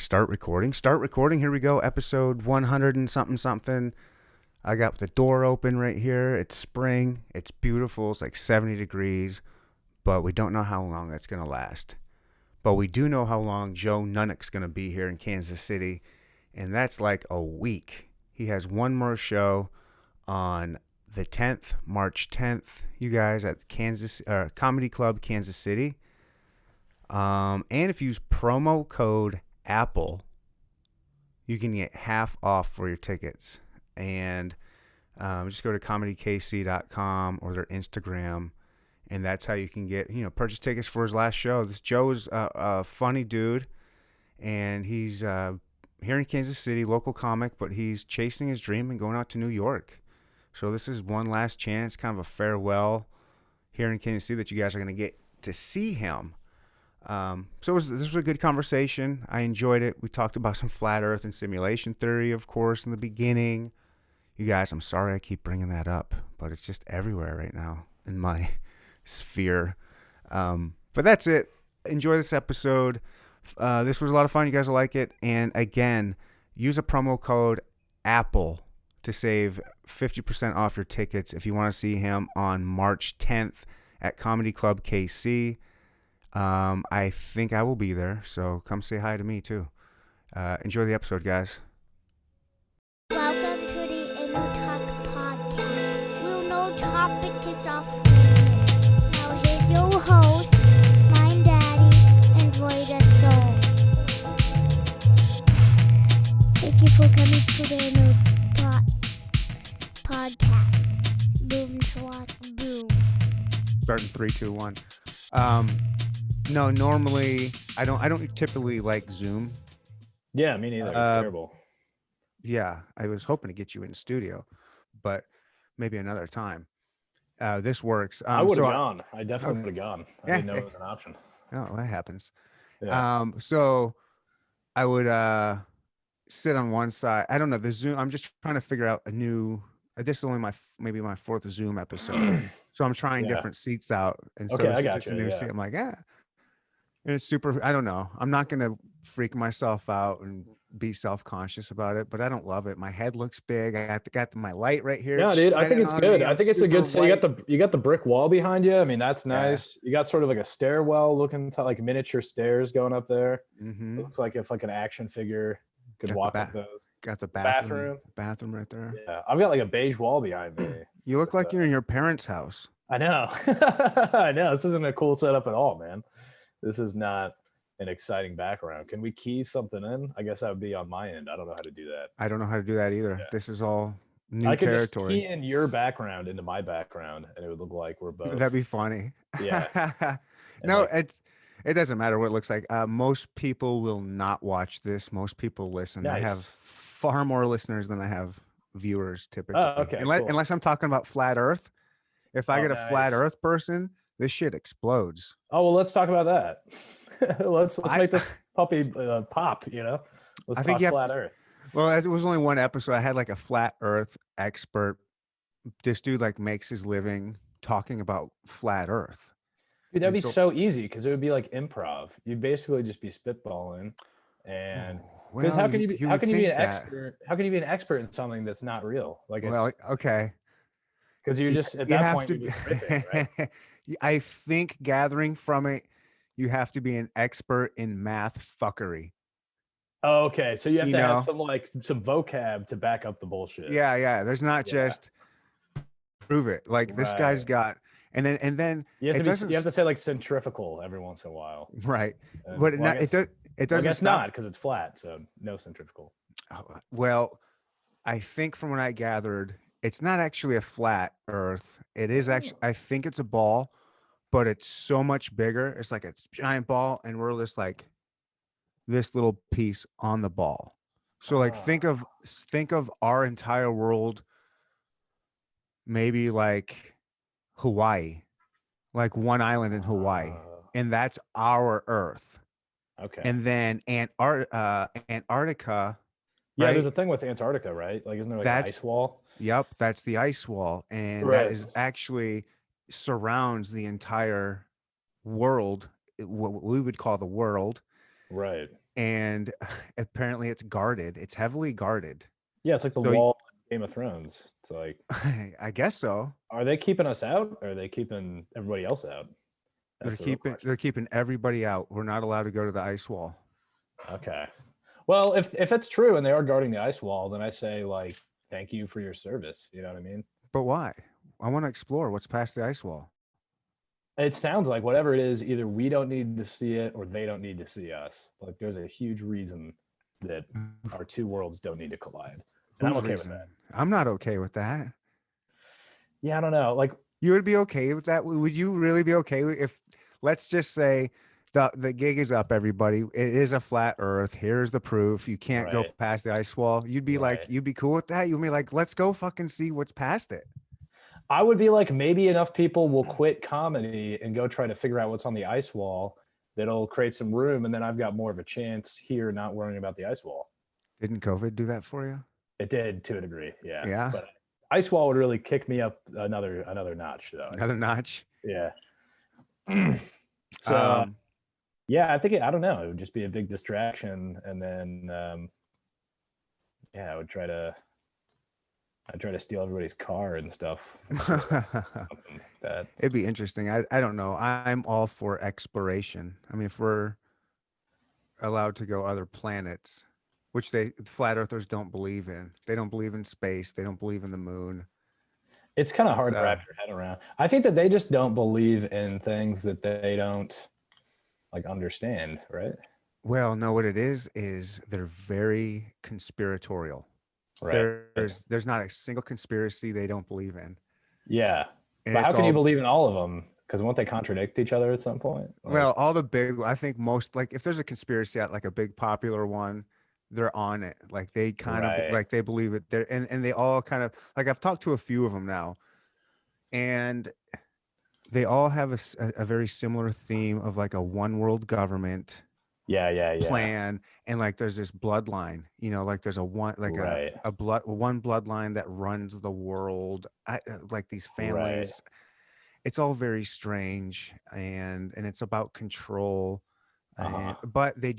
Start recording. Start recording. Here we go. Episode 100 and something. I got the door open right here. It's spring. It's beautiful. It's like 70 degrees, but we don't know how long that's going to last. But we do know how long Joe Nunnick's going to be here in Kansas City, and that's like a week. He has one more show on the 10th, March 10th, you guys, at Comedy Club Kansas City. And if you use promo code Apple, you can get half off for your tickets. And just go to comedykc.com or their Instagram, and that's how you can get, purchase tickets for his last show. This Joe is a funny dude, and he's here in Kansas City, local comic, but he's chasing his dream and going out to New York. So this is one last chance, kind of a farewell here in Kansas City that you guys are going to get to see him. This was a good conversation. I enjoyed it. We talked about some flat earth and simulation theory, of course, in the beginning. You guys, I'm sorry I keep bringing that up, but it's just everywhere right now in my sphere. But that's it. Enjoy this episode. This was a lot of fun. You guys will like it. And again, use a promo code APPLE to save 50% off your tickets if you want to see him on March 10th at Comedy Club KC. I think I will be there, so come say hi to me too. Enjoy the episode, guys. Welcome to the Inner Talk Podcast. We'll no topic is off limits. Now here's your host, my daddy, and Voida Soul. Thank you for coming to the Inner Talk Podcast. Boom, swat, boom. Starting 3, 2, 1. No, normally I don't typically like Zoom. Yeah, me neither. It's terrible. Yeah, I was hoping to get you in studio, but maybe another time. This works. I would have gone. I definitely would have gone. I didn't know it was an option. Oh, that happens. Yeah. So I would sit on one side. I don't know the Zoom. I'm just trying to figure out a new. This is only maybe my fourth Zoom episode, so I'm trying different seats out. And so Okay, this I is got just a you, new yeah. seat. I'm like, and it's super. I don't know. I'm not gonna freak myself out and be self-conscious about it, but I don't love it. My head looks big. I got my light right here. Yeah, dude. I think it's good. I think it's a good. So you got the brick wall behind you. I mean, that's nice. You got sort of like a stairwell looking to like miniature stairs going up there. Mm-hmm. It looks like if like an action figure could walk up those. Got the Bathroom right there. Yeah, I've got like a beige wall behind me. You look like you're in your parents' house. I know. I know. This isn't a cool setup at all, man. This is not an exciting background. Can we key something in? I guess that would be on my end. I don't know how to do that. I don't know how to do that either. Yeah. This is all new I could territory. just key in your background into my background, and it would look like we're both. That'd be funny. Yeah. No, it doesn't matter what it looks like. Most people will not watch this. Most people listen. Nice. I have far more listeners than I have viewers typically. Oh, okay. Cool. Unless I'm talking about flat Earth. If I get a flat Earth person, this shit explodes. Oh well, let's talk about that. let's make this puppy pop. Let's talk flat Earth. Well, it was only one episode. I had like a flat Earth expert. This dude like makes his living talking about flat Earth. Dude, that'd be so easy because it would be like improv. You'd basically just be spitballing, and because how can you be an expert? How can you be an expert in something that's not real? Okay. Because you're just at that point you're just ripping, right? I think gathering from it, you have to be an expert in math fuckery. Oh, okay. So you have to have some vocab to back up the bullshit. Yeah. There's not just prove it. Like this guy's got, and then you have to say like centrifugal every once in a while. Right. But it doesn't. I guess not because it's flat, so no centrifugal. Well, I think from what I gathered, it's not actually a flat Earth. It is actually. I think it's a ball, but it's so much bigger. It's like a giant ball, and we're just like this little piece on the ball. So like think of our entire world, maybe like Hawaii, like one island in Hawaii, and that's our Earth. Okay. And then Antarctica. Yeah, there's a thing with Antarctica, right? Like, isn't there like an ice wall? Yep, that's the ice wall, and that is actually surrounds the entire world, what we would call the world. Right. and apparently it's guarded. It's heavily guarded. Yeah, it's like the So wall in Game of Thrones. It's like, I guess so. are they keeping us out, or are they keeping everybody else out? They're That's the real keeping question. they're keeping everybody out. We're not allowed to go to the ice wall. Okay. Well, if it's true and they are guarding the ice wall, then I say, like, thank you for your service. You know what I mean? But why? I want to explore what's past the ice wall. It sounds like whatever it is, either we don't need to see it or they don't need to see us. Like, there's a huge reason that our two worlds don't need to collide. And I'm okay with that. I'm not okay with that. Yeah, I don't know. Like, you would be okay with that? Would you really be okay if, let's just say, the gig is up, everybody. It is a flat earth. Here's the proof. You can't go past the ice wall. You'd be like, you'd be cool with that? You'd be like, let's go fucking see what's past it. I would be like, maybe enough people will quit comedy and go try to figure out what's on the ice wall. That'll create some room, and then I've got more of a chance here not worrying about the ice wall. Didn't COVID do that for you? It did, to a degree, yeah. Yeah. But ice wall would really kick me up another notch, though. Another notch? Yeah. So, yeah, I think I don't know. It would just be a big distraction, and then, I would try to steal everybody's car and stuff. It'd be interesting. I don't know. I'm all for exploration. I mean, if we're allowed to go other planets, which flat earthers don't believe in. They don't believe in space. They don't believe in the moon. It's kind of hard to wrap your head around. I think that they just don't believe in things that they don't like understand, right? Well, no, what it is they're very conspiratorial. Right. There's not a single conspiracy they don't believe in. Yeah. But how can you believe in all of them? Because won't they contradict each other at some point? Like, well, all the big, I think most, like if there's a conspiracy at like a big popular one, they're on it. Like they kind of like they believe it there. And they all kind of like, I've talked to a few of them now, and they all have a very similar theme of like a one world government. Plan, and like there's this bloodline, like there's one bloodline that runs the world. Like these families, it's all very strange, and it's about control. But they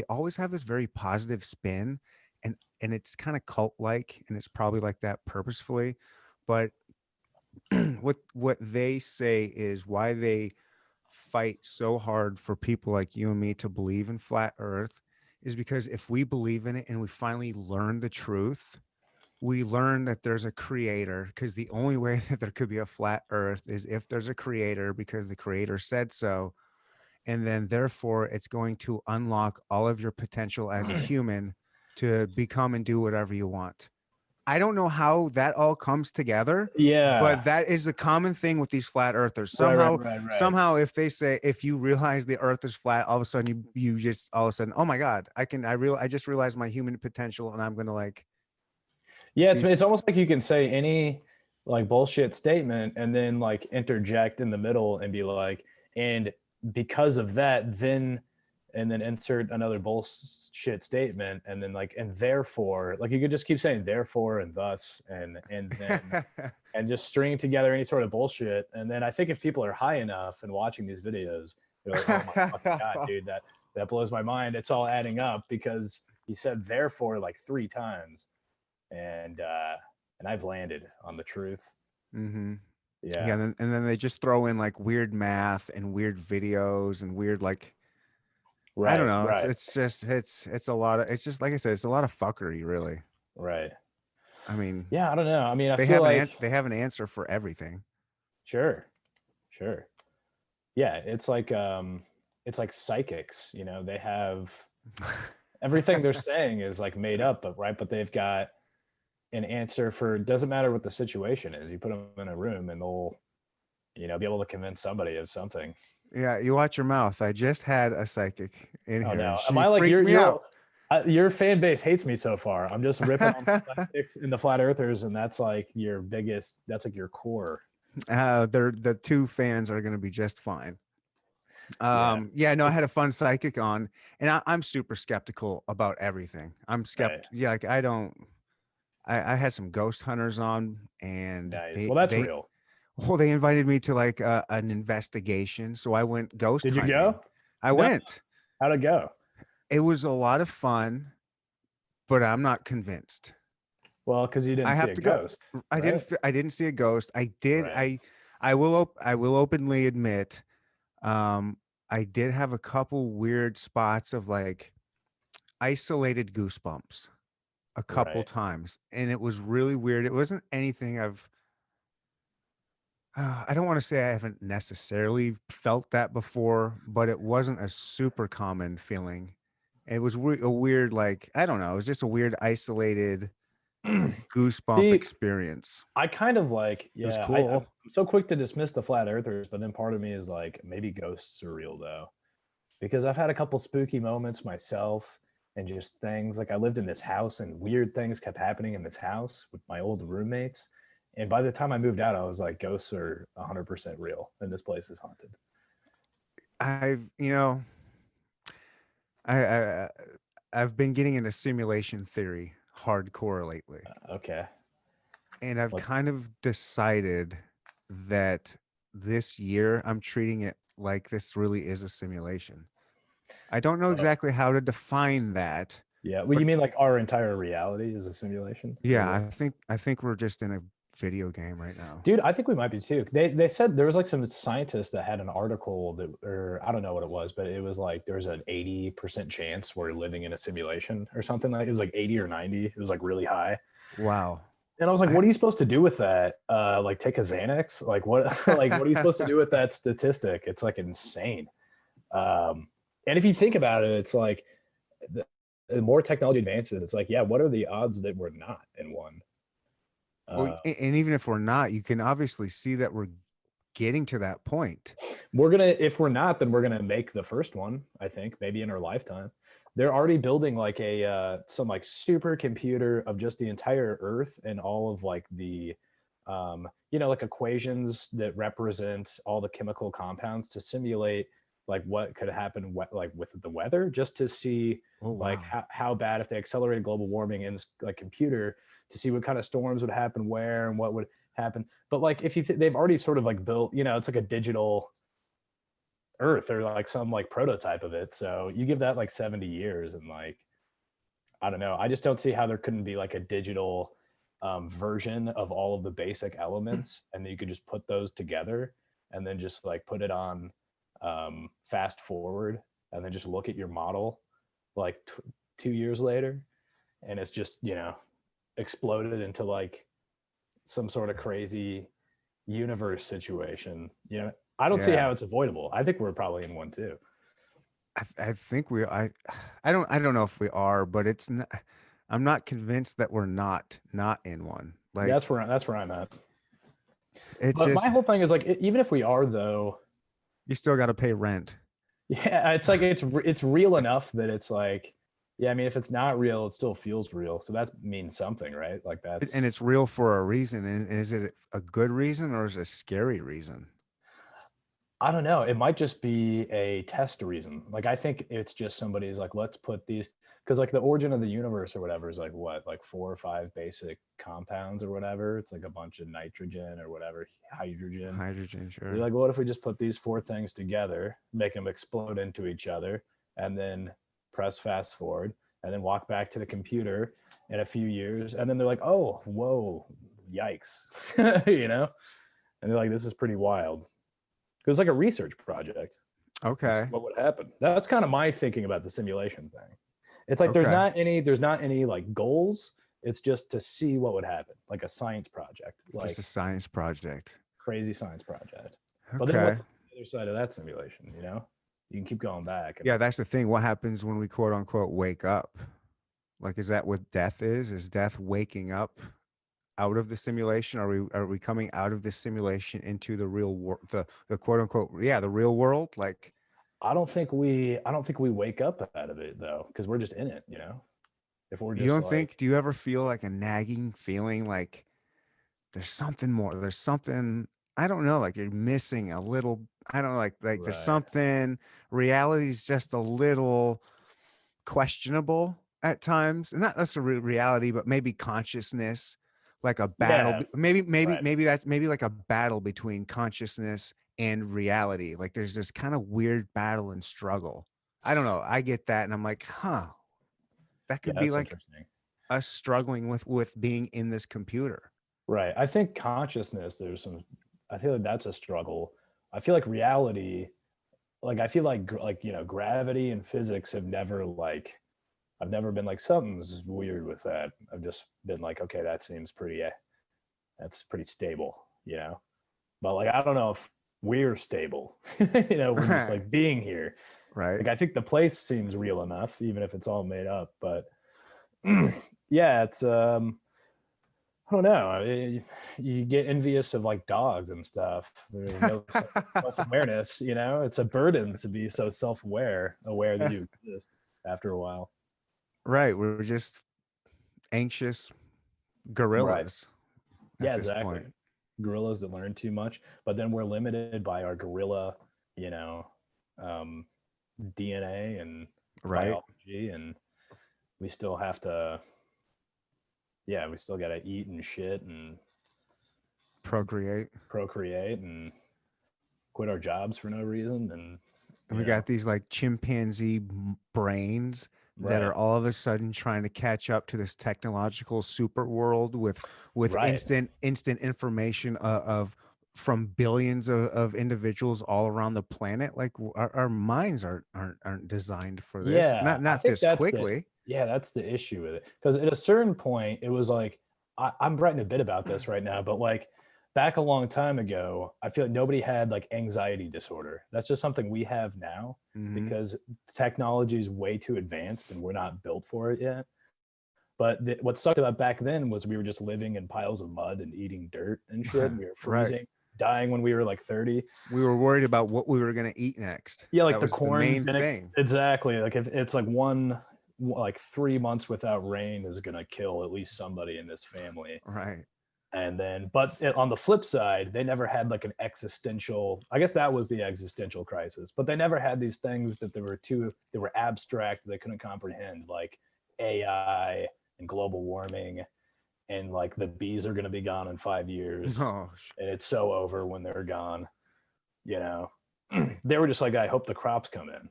always have this very positive spin, and it's kind of cult like, and it's probably like that purposefully. But what they say is why they fight so hard for people like you and me to believe in flat earth is because if we believe in it and we finally learn the truth, we learn that there's a creator, because the only way that there could be a flat earth is if there's a creator, because the creator said so. And then therefore it's going to unlock all of your potential as a human to become and do whatever you want. I don't know how that all comes together. Yeah. But that is the common thing with these flat earthers. Somehow, if they say, if you realize the earth is flat, all of a sudden you just all of a sudden, oh my God, I just realized my human potential, and I'm going to like. Yeah. It's almost like you can say any like bullshit statement and then like interject in the middle and be like, and because of that, then insert another bullshit statement, and then like, and therefore, like you could just keep saying therefore and thus and then and just string together any sort of bullshit. And then I think if people are high enough and watching these videos, they're like, oh my fucking God, dude, that blows my mind. It's all adding up because he said therefore like 3 times, and I've landed on the truth. Mm-hmm. Yeah. And then they just throw in like weird math and weird videos and weird like. I don't know. It's just it's a lot of, it's just like I said, it's a lot of fuckery, really. Right. I mean, yeah, I don't know. I mean, I feel like they have an answer for everything. Sure. Yeah, it's like psychics. They have everything they're saying is like made up, but they've got an answer for. Doesn't matter what the situation is. You put them in a room and they'll, be able to convince somebody of something. Yeah, you watch your mouth. I just had a psychic in here. No. Am I like your fan base hates me so far? I'm just ripping on the psychics and the flat earthers, and that's like your biggest. That's like your core. The 2 fans are going to be just fine. No, I had a fun psychic on, and I'm super skeptical about everything. I'm skeptical. Right. Yeah, like I had some ghost hunters on, and nice. That's real. Well, they invited me to like an investigation, so I went ghost hunting. Did you go? I went. How'd it go? It was a lot of fun, but I'm not convinced. Well, because you I didn't see have a to go. ghost, right? I didn't see a ghost. I did. Right. I will openly admit, um, I did have a couple weird spots of like isolated goosebumps a couple Right. times, and it was really weird. It wasn't anything I don't want to say I haven't necessarily felt that before, but it wasn't a super common feeling. It was a weird, like, I don't know, it was just a weird isolated goosebump See, experience. I kind of like, It was yeah, I'm cool. so quick to dismiss the flat earthers, but then part of me is like, maybe ghosts are real though, because I've had a couple spooky moments myself and just things like I lived in this house and weird things kept happening in this house with my old roommates. And by the time I moved out, I was like, ghosts are 100% real and this place is haunted. I've, you know, I I've been getting into simulation theory hardcore lately, Okay. and I've What? kind of decided that this year I'm treating it like this really is a simulation. I don't know Oh, exactly how to define that, yeah. Well, but you mean like our entire reality is a simulation or yeah, what? I think we're just in a video game right now. Dude, I think we might be too. They said there was like some scientists that had an article that, or I don't know what it was, but it was like there was an 80% chance we're living in a simulation or something. Like it was like 80 or 90. It was like really high. Wow. And I was like, I what are you supposed to do with that? Like take a Xanax? Like what like what are you supposed to do with that statistic? It's like insane. And if you think about it, it's like the more technology advances, it's like, yeah, what are the odds that we're not in one? well, Uh, and even if we're not, you can obviously see that we're getting to that point. We're gonna, if we're not, then we're gonna make the first one. I think maybe in our lifetime. They're already building like a some like supercomputer of just the entire Earth and all of like the like equations that represent all the chemical compounds to simulate like what could happen like with the weather, just to see Oh like wow. how bad if they accelerated global warming in this like computer to see what kind of storms would happen where and what would happen. But like if they've already sort of like built, it's like a digital Earth or like some like prototype of it. So you give that like 70 years and like, I don't know. I just don't see how there couldn't be like a digital version of all of the basic elements. And then you could just put those together and then just like put it on fast forward and then just look at your model like 2 years later. And it's just, exploded into like some sort of crazy universe situation. I don't see how Yeah. it's avoidable. I think we're probably in one too. I think I don't know if we are, but it's not, I'm not convinced that we're not in one. Like That's where I'm at. it's But my just whole thing is like, even if we are though, you still got to pay rent. yeah, it's like it's real enough that it's like, yeah. I mean, if it's not real, it still feels real. So that means something, right? Like And that's, it's real for a reason. And is it a good reason or is it a scary reason? I don't know. It might just be a test reason. Like I think it's just somebody's like, let's put these, because like the origin of the universe or whatever is like what, like 4 or 5 basic compounds or whatever. It's like a bunch of nitrogen or whatever, hydrogen. Hydrogen, You're sure. like, what if we just put these four things together, make them explode into each other, and then press fast forward, and then walk back to the computer in a few years, and then they're like, oh, whoa, yikes, and they're like, this is pretty wild. Because it's like a research project to see Okay. what would happen. That's kind of my thinking about the simulation thing. It's like Okay. there's not any like goals. It's just to see what would happen, like a science project, Just a like science project. crazy science project. But then Okay. what's the other side of that simulation? You can keep going back. And Yeah, that's the thing. What happens when we quote unquote wake up? Like, is that what death is? Is death waking up out of the simulation? Are we coming out of this simulation into the real world, the quote unquote, yeah, the real world? Like, I don't think we wake up out of it though, because we're just in it. If we're you just don't think? like, Do you ever feel like a nagging feeling like there's something more? There's something I don't know. Like you're missing a little. I don't know, like there's right, something. Reality's just a little questionable at times, and not necessarily reality, but maybe consciousness, like a battle. yeah, right. Maybe that's maybe like a battle between consciousness and reality. Like there's this kind of weird battle and struggle. I don't know. I get that, and I'm like, huh, that Yeah, could be that's like interesting. us struggling with being in this computer. Right. I think consciousness, I feel like that's a struggle. I feel like reality, like, I feel like, gravity and physics have never, like, I've never been like, something's weird with that. I've just been like, okay, that seems that's pretty stable. But like, I don't know if we're stable. We're just like being here. Right. Like, I think the place seems real enough, even if it's all made up. But yeah, it's I don't know. You get envious of like dogs and stuff. There's no self-awareness. It's a burden to be so self-aware, aware that you exist after a while. Right. We're just anxious Right. gorillas at Yeah, this exactly. point. Gorillas that learn too much, but then we're limited by our gorilla, you know, um, DNA and Right. biology, and we still have to, yeah, we still got to eat and shit and Procreate. procreate and quit our jobs for no reason. And, And we got these like chimpanzee brains that right, are all of a sudden trying to catch up to this technological super world with right. instant information of from billions of individuals all around the planet. Like our minds aren't designed for this. Yeah, I Not think this quickly. that's the issue with it. Because at a certain point, it was like, I'm writing a bit about this right now, but like back a long time ago, I feel like nobody had like anxiety disorder. That's just something we have now Hmm. because technology is way too advanced and we're not built for it yet. But what sucked about back then was we were just living in piles of mud and eating dirt and shit. And we were Right. freezing, dying when we were like 30. We were worried about what we were going to eat next. Yeah, like That the was the corn main didn't thing. exactly. Like if it's like like 3 months without rain is gonna kill at least somebody in this family. Right. And then, but on the flip side, they never had like an existential. I guess that was the existential crisis. But they never had these things that they were abstract that they couldn't comprehend, like AI and global warming, and like the bees are gonna be gone in 5 years, Oh, and it's so over when they're gone. You know, they were just like, I hope the crops come in.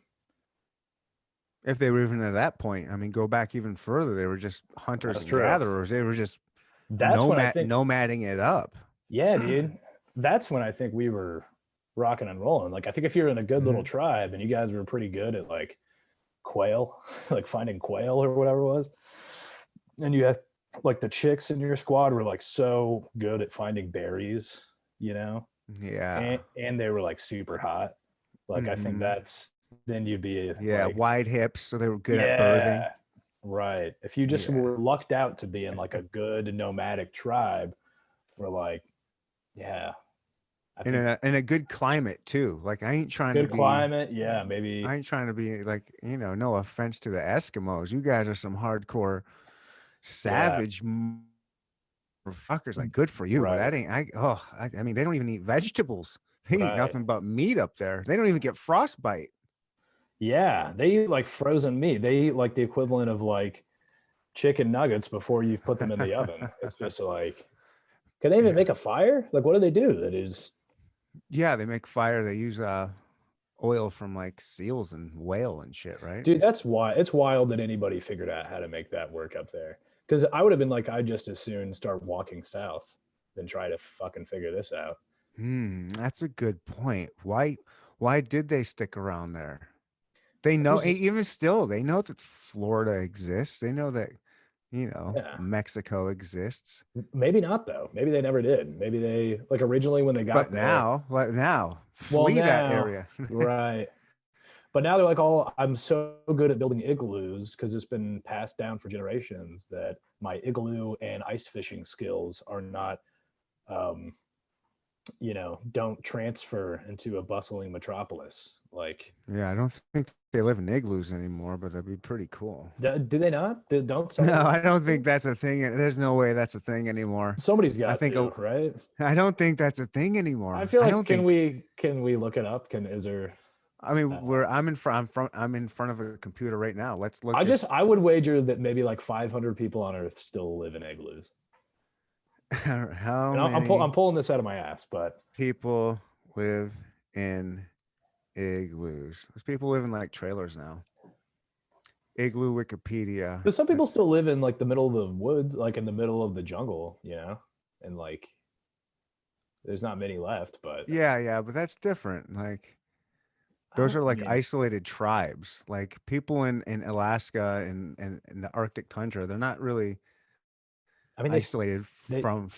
if they were even at that point, I mean, go back even further. They were just hunters That's and true. gatherers. They were just That's when I think, nomading it up. yeah, dude, that's when I think we were rocking and rolling. Like, I think if you're in a good little Mhm. tribe and you guys were pretty good at like quail, like finding quail or whatever it was, and you had like the chicks in your squad were like so good at finding berries, you know, Yeah. and they were like super hot. Like, I think Hmm. then you'd be Yeah. like, Wide hips, so they were good at birthing. yeah, right. If you just Yeah. were lucked out to be in like a good nomadic tribe, we're like, yeah, I In think a good climate too. Like I ain't trying to good be. climate. Yeah, maybe. I ain't trying to be like no offense to the Eskimos. You guys are some hardcore Yeah, savage fuckers. Like good for you, but right, that ain't. I mean, they don't even eat vegetables. They eat right. nothing but meat up there. They don't even get frostbite. Yeah, they eat like frozen meat. They eat like the equivalent of like chicken nuggets before you've put them in the oven. It's just like, can they even Yeah. make a fire? Like, what do they do? That is, Yeah, they make fire. They use oil from like seals and whale and shit, right? dude, that's why it's wild that anybody figured out how to make that work up there. Because I would have been like, I just as soon start walking south than try to fucking figure this out. That's a good point. Why did they stick around there? They know There's, even still, they know that Florida exists. They know that, yeah, Mexico exists. maybe not though. Maybe they never did. Maybe they like originally when they But got there. now, Well, flee that now, area. right. But now they're like, oh, I'm so good at building igloos because it's been passed down for generations that my igloo and ice fishing skills are not, um, don't transfer into a bustling metropolis. Like, Yeah, I don't think they live in igloos anymore, but that'd be pretty cool. do they not? Don't some of No, them? I don't think that's a thing. There's no way that's a thing anymore. Somebody's I got think to, right? I don't think that's a thing I anymore. feel I like don't think. can we look it up? Is there? I mean, Uh, I'm in front of a computer right now. Let's look at I would wager that maybe like 500 people on Earth still live in igloos. how And I'm many pulling this out of my ass, but people live in igloos. Those people live in like trailers now. Igloo Wikipedia. But some people That's- still live in like the middle of the woods, like in the middle of the jungle, you know, and like there's not many left. But yeah, but that's different. Like those I are like mean, isolated tribes. Like people in Alaska and in the Arctic tundra, they're not really I mean, isolated they, from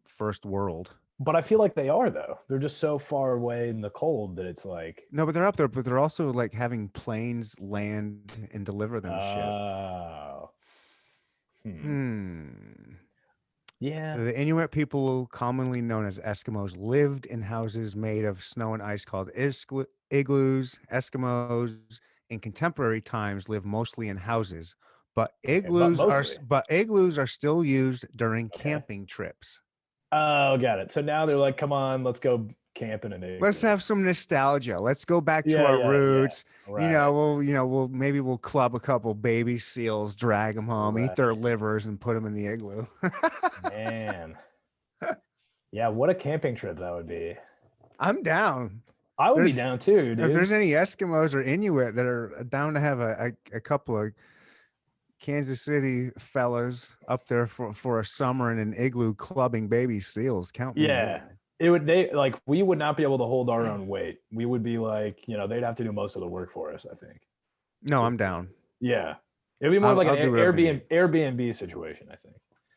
first world. but I feel like they are though. They're just so far away in the cold that it's like, No, but they're up there, but they're also like having planes land and deliver them shit. oh, Hmm. yeah, The Inuit people, commonly known as Eskimos, lived in houses made of snow and ice called igloos. Eskimos in contemporary times live mostly in houses, but okay, but mostly, igloos are still used during okay. camping trips. Oh, got it. So now they're like, come on, let's go camp in an Let's igloo. have some nostalgia. Let's go back to Yeah, our yeah. roots. Right, We'll club a couple baby seals, drag them home, eat right, their livers, and put them in the igloo. man. Yeah, what a camping trip that would be. I'm down. I would be There's down too, If dude. there's any Eskimos or Inuit that are down to have a couple of Kansas City fellas up there for a summer in an igloo clubbing baby seals, count me Yeah. in. We would not be able to hold our own weight. We would be like, they'd have to do most of the work for us, I think. No, I'm down. Yeah. It'd be more like an I'll do whatever they need. Airbnb situation, I think.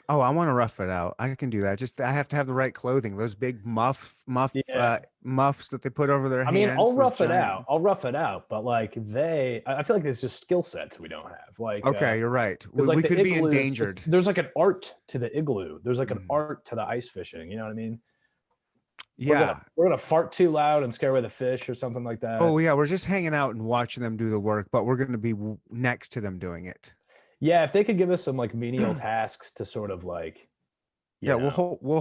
Oh, I want to rough it out. I can do that. Just I have to have the right clothing. Those big Yeah. muffs that they put over their I mean, hands. I'll those rough it giant- out. I'll rough it out. But like I feel like there's just skill sets we don't have. Like, Okay, you're right. like We the could be igloos, endangered. there's like an art to the igloo. There's like an Mm. art to the ice fishing. You know what I mean? Yeah. We're gonna fart too loud and scare away the fish or something like that. Oh yeah, we're just hanging out and watching them do the work, but we're going to be next to them doing it. Yeah, if they could give us some like menial tasks to sort of like, Yeah, we'll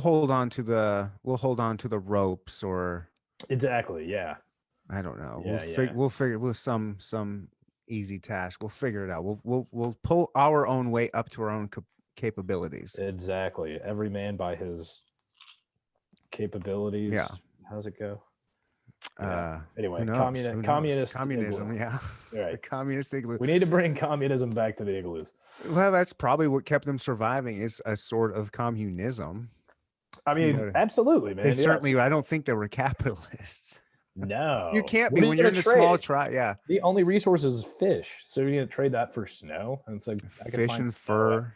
hold on to the ropes, or exactly. Yeah. I don't know. Yeah, We'll figure with some easy task. We'll figure it out. We'll pull our own way up to our own capabilities. Exactly. Every man by his capabilities. Yeah. How's it go? Anyway, Anyway, communist communism. igloo. Yeah, Right. the communist igloo. We need to bring communism back to the igloos. Well, that's probably what kept them surviving, is a sort of communism. I mean, absolutely, man. They certainly. I don't think they were capitalists. No, You can't What be are when you you're gonna in a small trade? tribe. Yeah, The only resource is fish. So you're gonna trade that for snow? And it's like I can fish find and snow fur,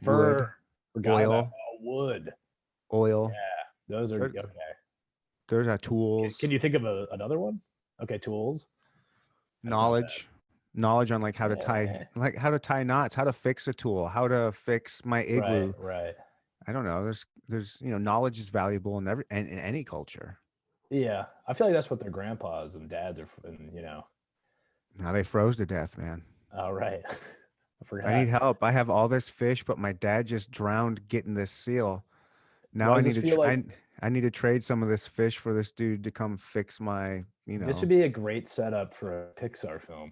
everywhere. wood, Forgot oil. about wood. oil. Those are There's- okay. There's our tools. Can you think of another one? Okay, tools. knowledge on like how to Yeah. tie knots, how to fix a tool, how to fix my igloo. Right. I don't know. There's knowledge is valuable in in any culture. Yeah, I feel like that's what their grandpas and dads are, Now they froze to death, man. All right. I forgot. I need help. I have all this fish, but my dad just drowned getting this seal. Now Why I does need this to feel like- I need to trade some of this fish for this dude to come fix my, This would be a great setup for a Pixar film.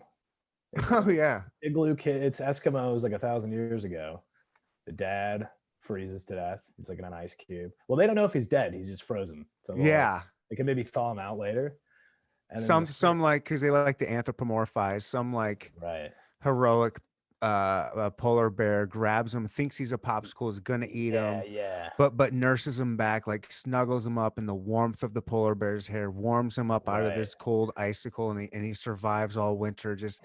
Oh yeah. Igloo kid, it's Eskimos like 1,000 years ago. The dad freezes to death. He's like in an ice cube. Well, they don't know if he's dead. He's just frozen. So Yeah. they can maybe thaw him out later. And Some like, because they like to anthropomorphize, some like right. heroic a polar bear grabs him, thinks he's a popsicle, is gonna eat him, Yeah. but nurses him back, like snuggles him up in the warmth of the polar bear's hair, warms him up out of Right. this cold icicle, and he survives all winter. Just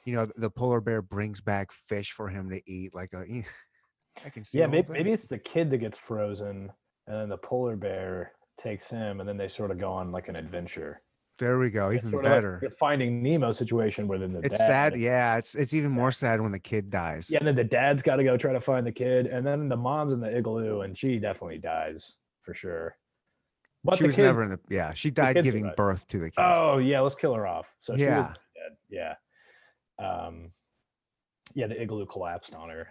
the polar bear brings back fish for him to eat. Like I can see. Yeah, the whole thing. maybe it's the kid that gets frozen, and then the polar bear takes him, and then they sort of go on like an adventure. There we go. It's Even sort of better. like the Finding Nemo situation where then the It's dad, sad. Yeah, it's even more sad when the kid dies. Yeah, and then the dad's got to go try to find the kid, and then the mom's in the igloo, and she definitely dies for sure. But She the was kid, never in the. Yeah, she died kid's giving alive. birth to the kid. Oh yeah, let's kill her off. So she was Yeah. dead. Yeah. Yeah, the igloo collapsed on her.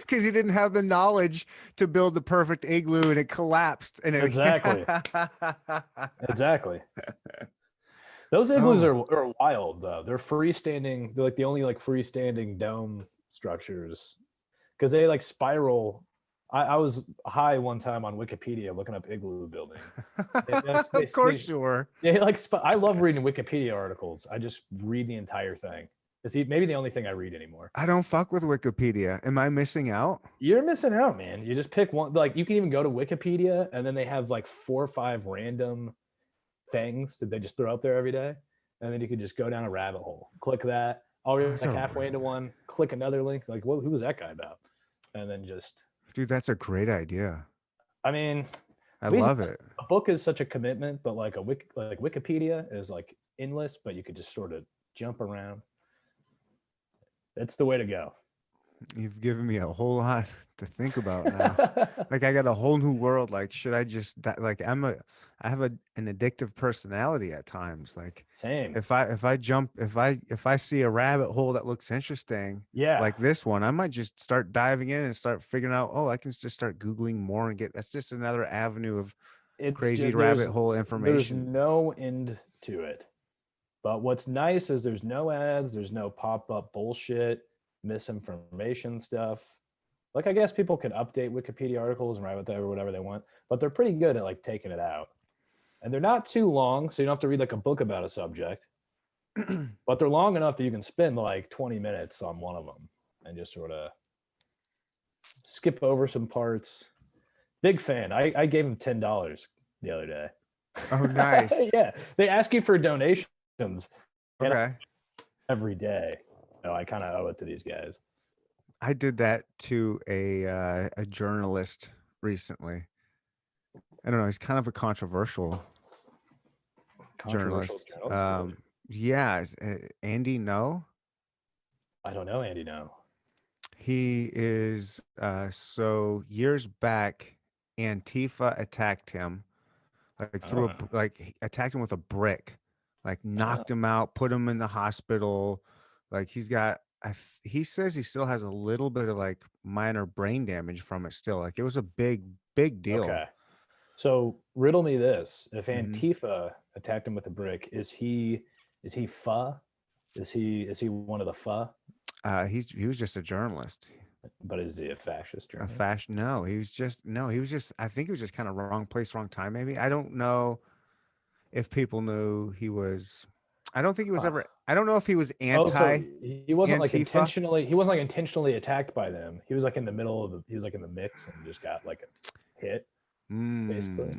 Because he didn't have the knowledge to build the perfect igloo, and it collapsed. And it, Exactly. Exactly. Those igloos are wild though. They're freestanding. They're like the only like freestanding dome structures because they like spiral. I was high one time on Wikipedia looking up igloo building. Of course you were. Yeah, like I love reading Wikipedia articles. I just read the entire thing. It's maybe the only thing I read anymore. I don't fuck with Wikipedia. Am I missing out? You're missing out, man. You just pick one. Like you can even go to Wikipedia, and then they have like 4 or 5 random things that they just throw up there every day, and then you can just go down a rabbit hole. Click that. I'll read like halfway into one. Click another link. Like, who was that guy about? And then just. Dude, that's a great idea. I mean, I love it. A book is such a commitment, but like Wikipedia is like endless, but you could just sort of jump around. It's the way to go. You've given me a whole lot to think about now. Like I got a whole new world. Like, should I just like I have an addictive personality at times. Like same. If I see a rabbit hole that looks interesting, like this one, I might just start diving in and start figuring out, oh, I can just start Googling more and that's just another avenue of crazy rabbit hole information. There's no end to it. But what's nice is there's no ads, there's no pop-up bullshit, misinformation stuff. Like I guess people can update Wikipedia articles and write whatever they want, but they're pretty good at like taking it out. And they're not too long, so you don't have to read like a book about a subject. But they're long enough that you can spend like 20 minutes on one of them and just sort of skip over some parts. Big fan. I gave him $10 the other day. Oh, nice. Yeah. They ask you for donations. Okay. Every day. So I kind of owe it to these guys. I did that to a journalist recently. I don't know. He's kind of a controversial journalist. Yeah. Andy No? I don't know Andy No. He is, so years back, Antifa attacked him, like attacked him with a brick, like knocked him out, put him in the hospital. Like he says he still has a little bit of like minor brain damage from it still. Like it was a big deal. Okay. So riddle me this. If Antifa attacked him with a brick, is he FA? Is he one of the FA? He was just a journalist. But is he a fascist journalist? No, he was just I think he was just kind of wrong place, wrong time, maybe. I don't know if people knew he was. I don't think he was ever. I don't know if he was anti. He wasn't Antifa. He wasn't like intentionally attacked by them. He was like in the middle of he was like in the mix and just got like a hit. Basically.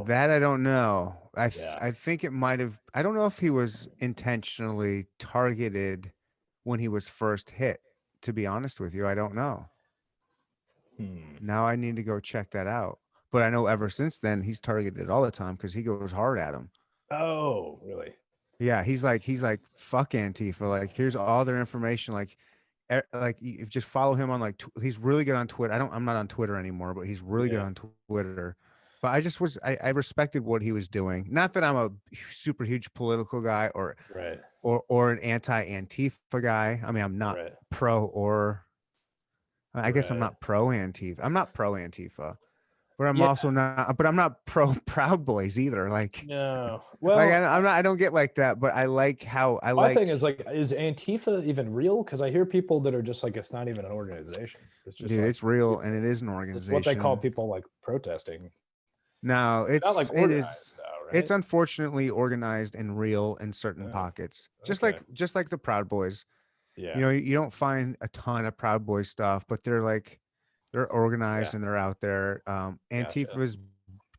That I don't know. I think it might have. I don't know if he was intentionally targeted when he was first hit. To be honest with you, I don't know. Now I need to go check that out. But I know ever since then he's targeted all the time because he goes hard at him. Oh, really? Yeah, he's like fuck Antifa. Like here's all their information. Like you just follow him on like he's really good on Twitter. I'm not on Twitter anymore, but he's really good on Twitter. But I respected what he was doing. Not that I'm a super huge political guy or an anti-Antifa guy. I mean, I'm not pro or I guess I'm not pro Antifa. I'm not pro Antifa, but I'm also not. But I'm not pro Proud Boys either. Like no, well, like, I don't get like that. But I like how I my like. thing is like, is Antifa even real? Because I hear people that are just like, it's not even an organization. It's just dude, like, it's real and it is an organization. It's what they call people like protesting. No, it's not like it is. Though, right? It's unfortunately organized and real in certain pockets, just like the Proud Boys. Yeah, you know, you don't find a ton of Proud Boys stuff, but they're organized and they're out there. Antifa's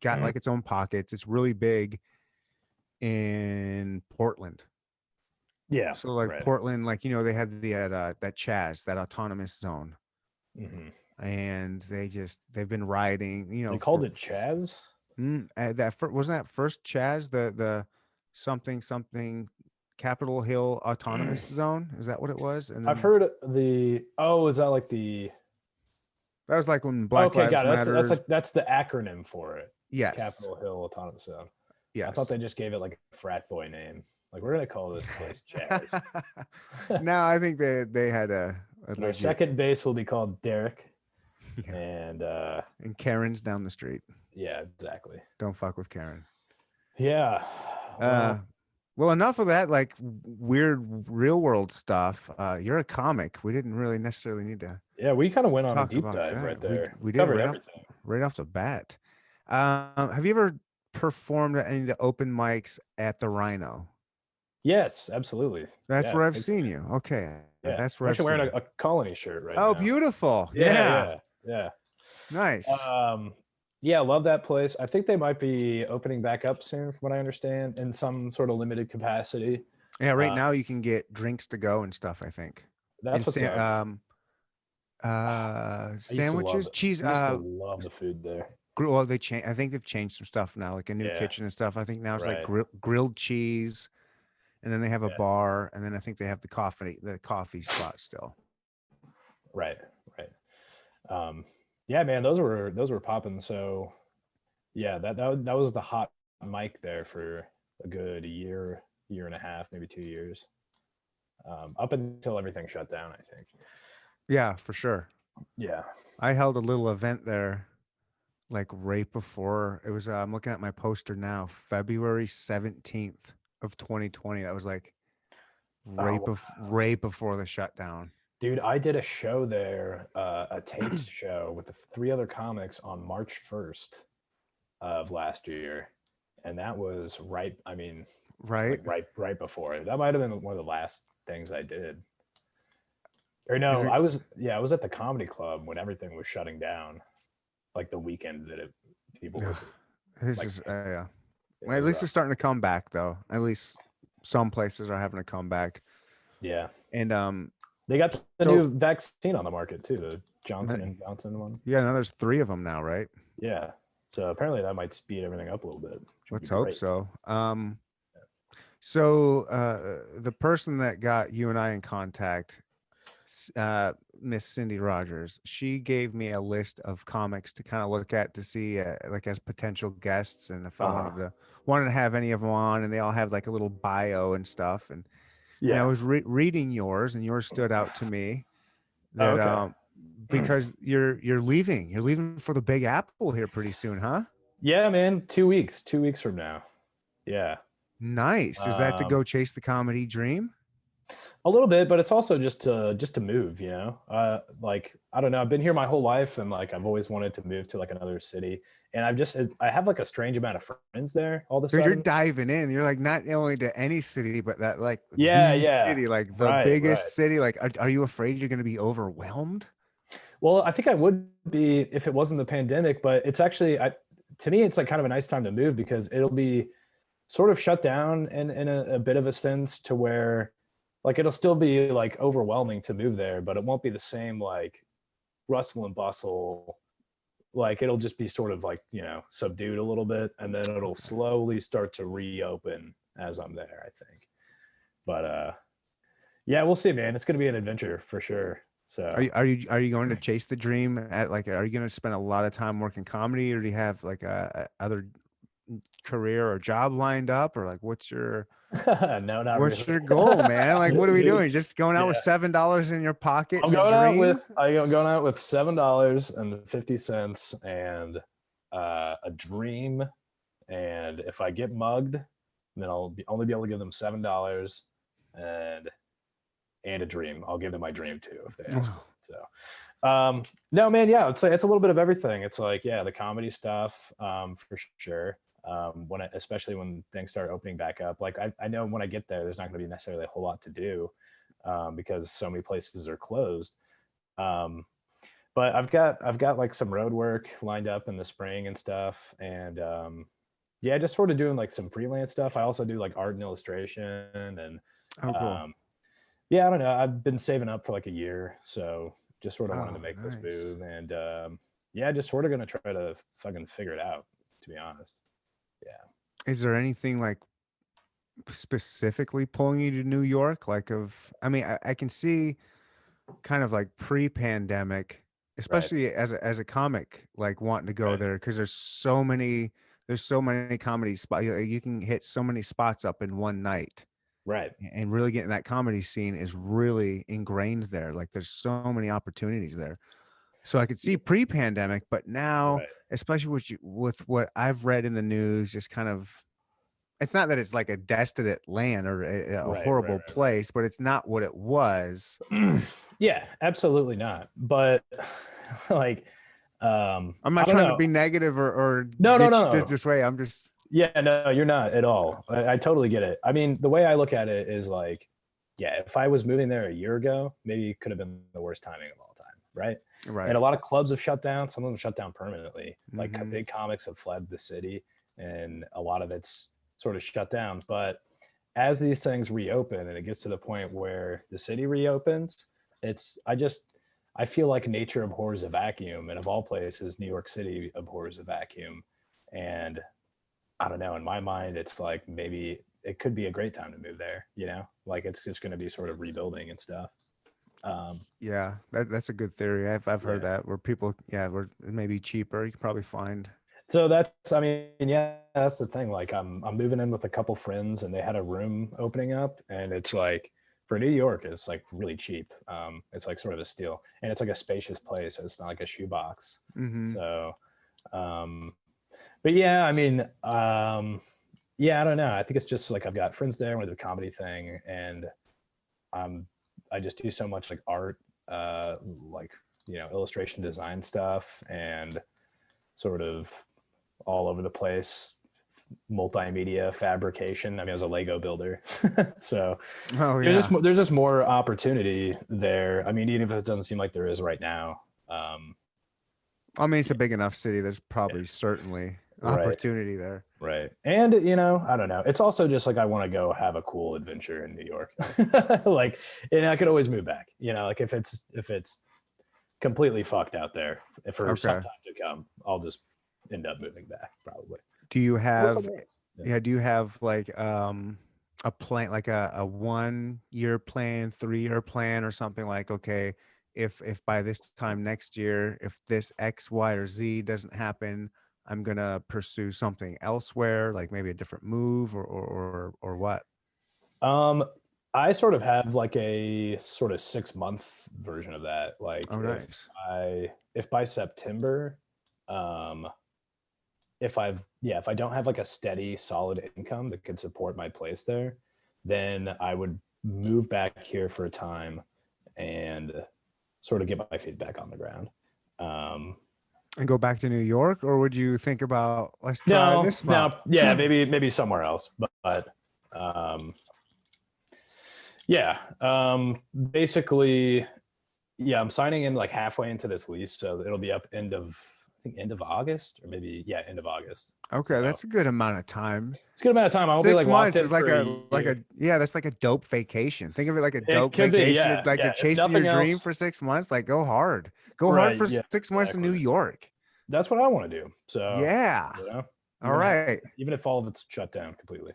got like its own pockets. It's really big in Portland. Yeah. So like Portland, like they had that Chaz, that autonomous zone, and they've been rioting. They called it Chaz. Wasn't that first Chaz the something Capitol Hill Autonomous Zone? Is that what it was? And then, I've heard is that like the? That was like when Black Lives Matter. That's the acronym for it. Yes. Capitol Hill Autonomous Zone. Yes. I thought they just gave it like a frat boy name. Like we're gonna call this place Chaz. No, I think they had a our second base will be called Derek. And Karen's down the street. Yeah, exactly. Don't fuck with Karen. Yeah. Well, enough of that like weird real world stuff. You're a comic. We didn't really necessarily need to. Yeah, we kind of went on a deep dive right there. We did right off the bat. Have you ever performed at any of the open mics at the Rhino? Yes, absolutely. That's Yeah, where I've big fan. seen you. Okay, Yeah, that's I'm where I've actually seen wearing you. a colony shirt right Oh, now. beautiful. Yeah, Yeah, yeah, yeah. nice. Yeah, love that place. I think they might be opening back up soon, from what I understand, in some sort of limited capacity. Yeah, right Uh, now you can get drinks to go and stuff, I think. that's And what's up. sandwiches, cheese, I used to love the food there. well, they change. I think they've changed some stuff now, like a new Yeah, kitchen and stuff. I think now it's like right. grilled cheese, and then they have a Yeah, bar, and then I think they have the coffee spot still. right, right. Yeah, man, those were popping. So yeah, that was the hot mic there for a good year and a half, maybe 2 years. Up until everything shut down, I think. Yeah, for sure. Yeah. I held a little event there like right before it was. I'm looking at my poster now, February 17th of 2020. That was like Oh, right before the shutdown. dude, I did a show there, a taped show with the three other comics on March 1st of last year. And that was right, I mean, Right? like right before it. That might have been one of the last things I did. Or Is no, it? I was at the comedy club when everything was shutting down, like the weekend that people were This like, is yeah. it Well, at was least rough. it's starting to come back, though. At least some places are having to come back. Yeah. And They got the so new vaccine on the market too, the Johnson and Johnson one. yeah, now there's 3 of them now, right? Yeah. So apparently that might speed everything up a little bit, which would Let's be hope great. so. So the person that got you and I in contact, Miss Cindy Rogers, she gave me a list of comics to kind of look at to see, like as potential guests, and if I wanted to have any of them on, and they all have like a little bio and stuff, and I Yeah. was reading yours, and yours stood out to me Oh, that okay. because you're leaving for the Big Apple here pretty soon, huh? Yeah, man. 2 weeks from now. Yeah. Nice. Is that to Um, go chase the comedy dream? a little bit, but it's also just to move, you know. Like I don't know, I've been here my whole life, and like I've always wanted to move to like another city, and I have like a strange amount of friends there all of a Because you're sudden. diving in. You're like not only to any city, but that like Yeah, the yeah. city, like the Right, right. biggest city. Like, are you afraid you're going to be overwhelmed? Well, I think I would be if it wasn't the pandemic, but it's actually to me it's like kind of a nice time to move because it'll be sort of shut down in a bit of a sense to where like it'll still be like overwhelming to move there, but it won't be the same like rustle and bustle. Like it'll just be sort of like, you know, subdued a little bit, and then it'll slowly start to reopen as I'm there, I think. But yeah, we'll see, man. It's gonna be an adventure for sure. So Are you going to chase the dream at like? Are you going to spend a lot of time working comedy, or do you have like a other career or job lined up, or like no, not what's really. your goal, man? Like, what are we Dude, doing? Just going out with yeah. $7 in your pocket and a dream? I'm going out with $7.50 and a dream. And if I get mugged, then only be able to give them $7 and a dream. I'll give them my dream too if they ask. So no, man, yeah, it's like it's a little bit of everything. It's like, yeah, the comedy stuff, for sure. Especially when things start opening back up. Like I know when I get there, there's not going to be necessarily a whole lot to do, because so many places are closed. But I've got like some road work lined up in the spring and stuff, and yeah, just sort of doing like some freelance stuff. I also do like art and illustration, and Oh, cool. yeah, I don't know. I've been saving up for like a year, so just sort of wanted to Oh, make this nice. move, and yeah, just sort of gonna try to fucking figure it out, to be honest. Yeah. Is there anything like specifically pulling you to New York? I mean, I can see kind of like pre-pandemic, Right. especially as a comic, like wanting to go Right. there because there's so many comedy spots. You can hit so many spots up in one night, Right. and really getting that comedy scene is really ingrained there. Like there's so many opportunities there. So I could see pre-pandemic, but now, Right. especially with what I've read in the news, just kind of, it's not that it's like a desolate land or a Right. horrible place, but it's not what it was. Yeah, absolutely not. But like, I'm I not don't trying to know. be negative or No, no, get no, you no. this way. I'm just Yeah, no, you're not at all. I totally get it. I mean, the way I look at it is like, yeah, if I was moving there a year ago, maybe it could have been the worst timing of all time, right? And Right. a lot of clubs have shut down. Some of them shut down permanently. Like Mm-hmm. big comics have fled the city, and a lot of it's sort of shut down. But as these things reopen, and it gets to the point where the city reopens, I feel like nature abhors a vacuum, and of all places, New York City abhors a vacuum, and I don't know. In my mind, it's like maybe it could be a great time to move there. Like it's just going to be sort of rebuilding and stuff. Yeah, that's a good theory. I've heard Yeah. that where people, yeah, where it may be cheaper. You can probably find. So I mean, yeah, that's the thing. Like I'm moving in with a couple friends, and they had a room opening up, and it's like for New York, it's like really cheap. It's like sort of a steal, and it's like a spacious place. It's not like a shoebox. Mm-hmm. So, um, but yeah, I mean, yeah, I don't know. I think it's just like I've got friends there with the comedy thing, and I just do so much like art, like illustration design stuff, and sort of all over the place multimedia fabrication. I mean, I was a Lego builder, so Oh yeah. there's just more opportunity there. I mean, even if it doesn't seem like there is right now. I mean, it's a big enough city. There's Yeah, probably certainly right. opportunity there. Right. And I don't know. It's also just like I want to go have a cool adventure in New York. Like, and I could always move back. Like if it's completely fucked out there for some Okay. time to come, I'll just end up moving back probably. Do you Or have, somewhere else. Yeah. yeah, do you have like a plan, like a 1 year plan, 3 year plan, or something like, okay, if by this time next year, if this X, Y, or Z doesn't happen, I'm gonna pursue something elsewhere, like maybe a different move or what? Um, I sort of have like a sort of 6 month version of that. Like Oh, nice. if by September, um, if I don't have like a steady, solid income that could support my place there, then I would move back here for a time and sort of get my feet back on the ground. Um, And go back to New York, or would you think about let's try this spot? no, yeah, maybe somewhere else, but um, yeah, basically, yeah, I'm signing in like halfway into this lease, so it'll be up end of August, or maybe end of August. Okay, So that's a good amount of time. it's a good amount of time. I won't be Six like locked months in is like for a a year. yeah, that's like a dope vacation. Think of it like a It dope could be, vacation. yeah, Like you're yeah. If chasing your nothing dream else, for 6 months. Like go hard right? for Yeah, 6 months in New exactly. York. That's what I want to do. So Yeah. All even right. even if all of it's shut down completely.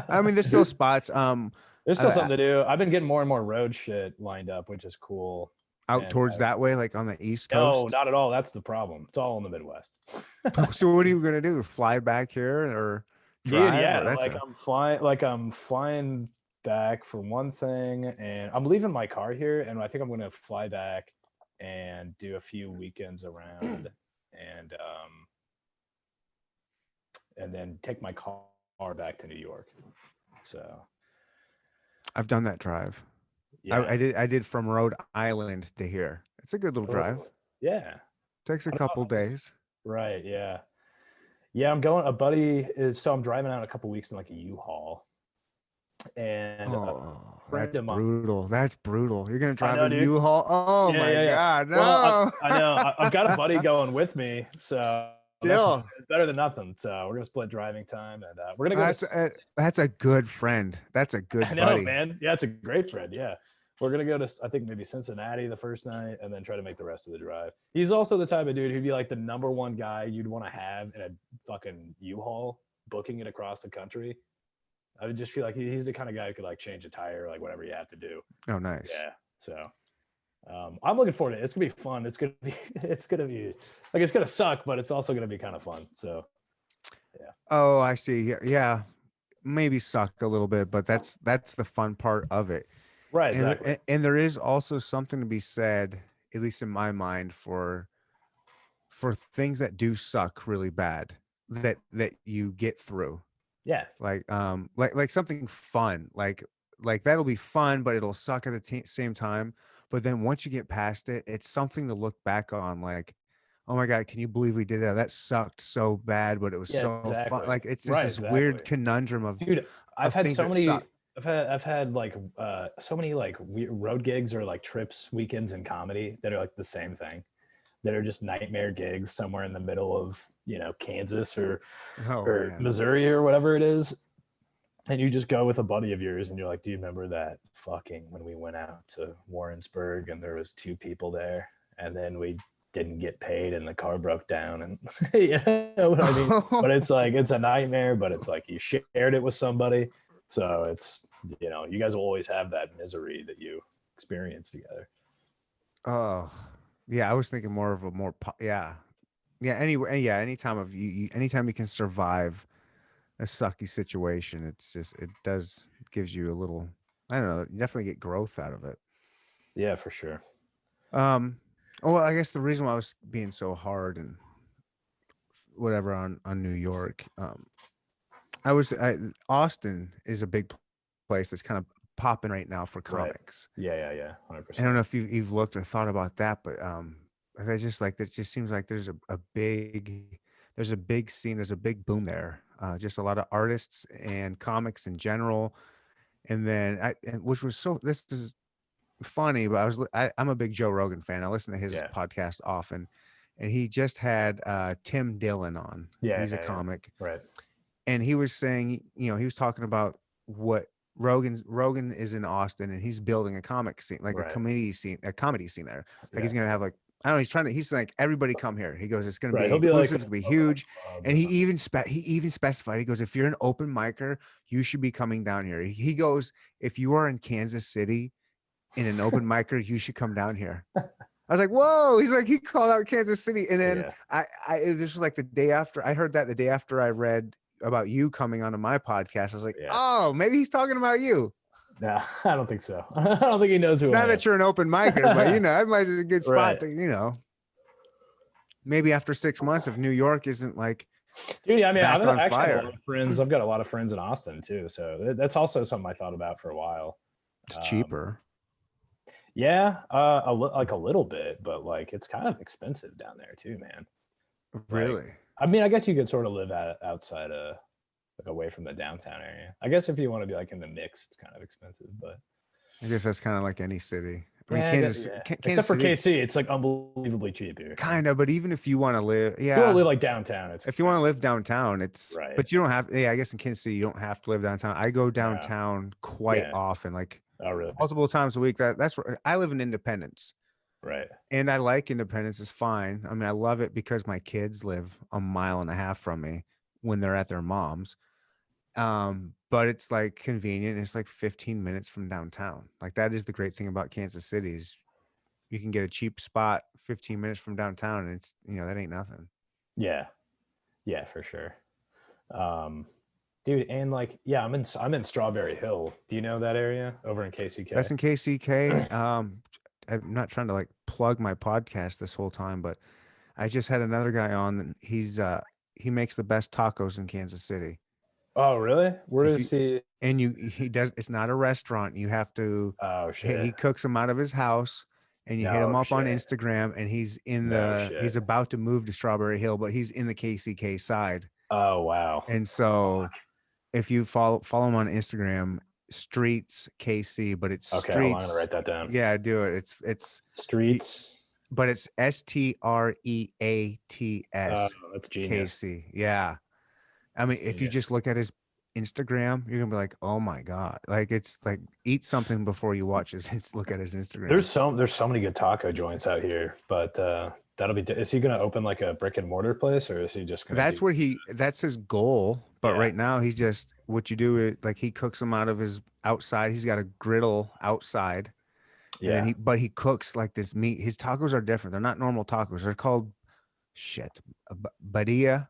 I mean, there's still spots. There's still Uh, something to do. I've been getting more and more road shit lined up, which is cool. out And towards that way, like on the East no, Coast. not at all. That's the problem. It's all in the Midwest. So what are you gonna do? Fly back here or Dude, drive? yeah, Or that's a I'm flying back for one thing, and I'm leaving my car here, and I think I'm gonna fly back and do a few weekends around, and then take my car back to New York. So I've done that drive. yeah. I did from Rhode Island to here. It's a good little drive. Oh, yeah. Takes a I don't couple know. days. Right, yeah. Yeah, I'm going. A buddy is so I'm driving out in a couple weeks in like a U-Haul, and a Oh, friend that's of mine. brutal. That's brutal. You're gonna I drive know, a dude. U-Haul. Oh Yeah, my yeah, yeah. God, Well, no. I know. I've got a buddy going with me, so Still, it's better than nothing. So we're gonna split driving time, and we're gonna go to. that's a good friend. That's a I good know, buddy. man. Yeah, it's a great friend. Yeah, we're gonna go to I think maybe Cincinnati the first night, and then try to make the rest of the drive. He's also the type of dude who'd be like the number one guy you'd want to have in a fucking U-Haul, booking it across the country. I would just feel like he's the kind of guy who could like change a tire, like whatever you have to do. Oh, nice. Yeah. So I'm looking forward to it. It's gonna be fun. It's gonna be like it's gonna suck, but it's also gonna be kind of fun. So yeah. Oh, I see. Yeah, yeah. Maybe suck a little bit, but that's the fun part of it. Right, And exactly. and there is also something to be said, at least in my mind, for things that do suck really bad that you get through. Yeah. Like something fun, like that'll be fun, but it'll suck at the same time. But then once you get past it, it's something to look back on, like, oh my God, can you believe we did that? That sucked so bad, but it was Yeah, so fun. exactly. Like it's just Right, this weird exactly. conundrum Dude, I've of had things so that suck. many I've had like so many like road gigs or like trips, weekends in comedy that are like the same thing. That are just nightmare gigs somewhere in the middle of, Kansas Oh or man. Missouri or whatever it is. And you just go with a buddy of yours and you're like, do you remember that fucking when we went out to Warrensburg and there was 2 people there and then we didn't get paid and the car broke down and you know what I mean? But it's like it's a nightmare, but it's like you shared it with somebody. So it's you guys will always have that misery that you experience together. Oh, yeah. I was thinking more of a yeah, yeah. Anyway, yeah. Anytime you can survive a sucky situation, it does gives you a little. I don't know. You definitely get growth out of it. Yeah, for sure. Um. Well, I guess the reason why I was being so hard and whatever on New York, Austin is a big place that's kind of popping right now for Right. comics. Yeah, yeah, yeah. I don't 100%. know if you've looked or thought about that, but I just like that. Just seems like there's a big scene, there's a big boom there. Just a lot of artists and comics in general, and then which was so. This is funny, but I'm a big Joe Rogan fan. I listen to his Yeah. podcast often, and he just had Tim Dillon on. Yeah, He's a yeah, yeah. comic, Right. and he was saying, he was talking about what Rogan is in Austin, and he's building a comic scene, like Right. a comedy scene there. Like he's Yeah. gonna have like I don't know. He's like everybody come here. He goes, it's gonna Right. be He'll be like inclusive. a It's gonna be opening huge. club And or something. he even specified. He goes, if you're an open micer, you should be coming down here. He goes, if you are in Kansas City in an open micer, you should come down here. I was like, whoa. He's like, he called out Kansas City. And then Yeah. this was like the day after I heard that, the day after I read about you coming onto my podcast. I was like, Yeah. oh, maybe he's talking about you. Nah, I don't think so. I don't think he knows who Not I am. that you're an open micer, but it might be a good spot Right. to, maybe after 6 months, if New York isn't like Dude, I mean, back I've on actually had a fire, lot of friends. I've got a lot of friends in Austin too. So that's also something I thought about for a while. it's cheaper. Yeah, like a little bit, but like it's kind of expensive down there too, man. Like, Really? I mean, I guess you could sort of live outside like away from the downtown area. I guess if you want to be like in the mix, it's kind of expensive, but I guess that's kind of like any city. I mean, yeah, yeah. Kansas Except for City, KC, it's like unbelievably cheap here. kind of. But even if you want to live, If you want to yeah, live like downtown, it's if you want to expensive. live downtown, it's Right. but you don't have. Yeah, I guess in Kansas City, you don't have to live downtown. I go downtown quite Yeah. often, like Oh, really? multiple times a week. That's where I live in Independence, Right. and I like Independence. It's fine. I mean, I love it because my kids live a mile and a half from me when they're at their mom's. But it's like convenient. It's like 15 minutes from downtown. Like that is the great thing about Kansas City is you can get a cheap spot 15 minutes from downtown, and it's that ain't nothing. Yeah. Yeah, for sure. Dude, and like, yeah, I'm in Strawberry Hill. Do you know that area over in KCK? That's in KCK. I'm not trying to like plug my podcast this whole time, but I just had another guy on. And he makes the best tacos in Kansas City. Oh, really? Where If does he? he does. It's not a restaurant. You have to. Oh He shit! cooks them out of his house, and you hit him No up on shit! Instagram. And he's No he's shit! about to move to Strawberry Hill, but he's in the KCK side. Oh wow! And so if you follow him on Instagram, Streets KC, but it's Okay, hold on, I'm gonna Streets. write that down. Yeah, do it. It's Streets. but it's STREATS That's genius. KC. Yeah. I mean, That's if you genius. just look at his Instagram, you're gonna be like, oh my God. Like it's like eat something before you watch his look at his Instagram. There's so many good taco joints out here, but that'll be. Is he gonna open like a brick and mortar place, or is he just gonna? That's his goal. But Yeah. right now he's just what you do is like he cooks them out of his outside. He's got a griddle outside. And Yeah. then he cooks like this meat. His tacos are different. They're not normal tacos. They're called badilla,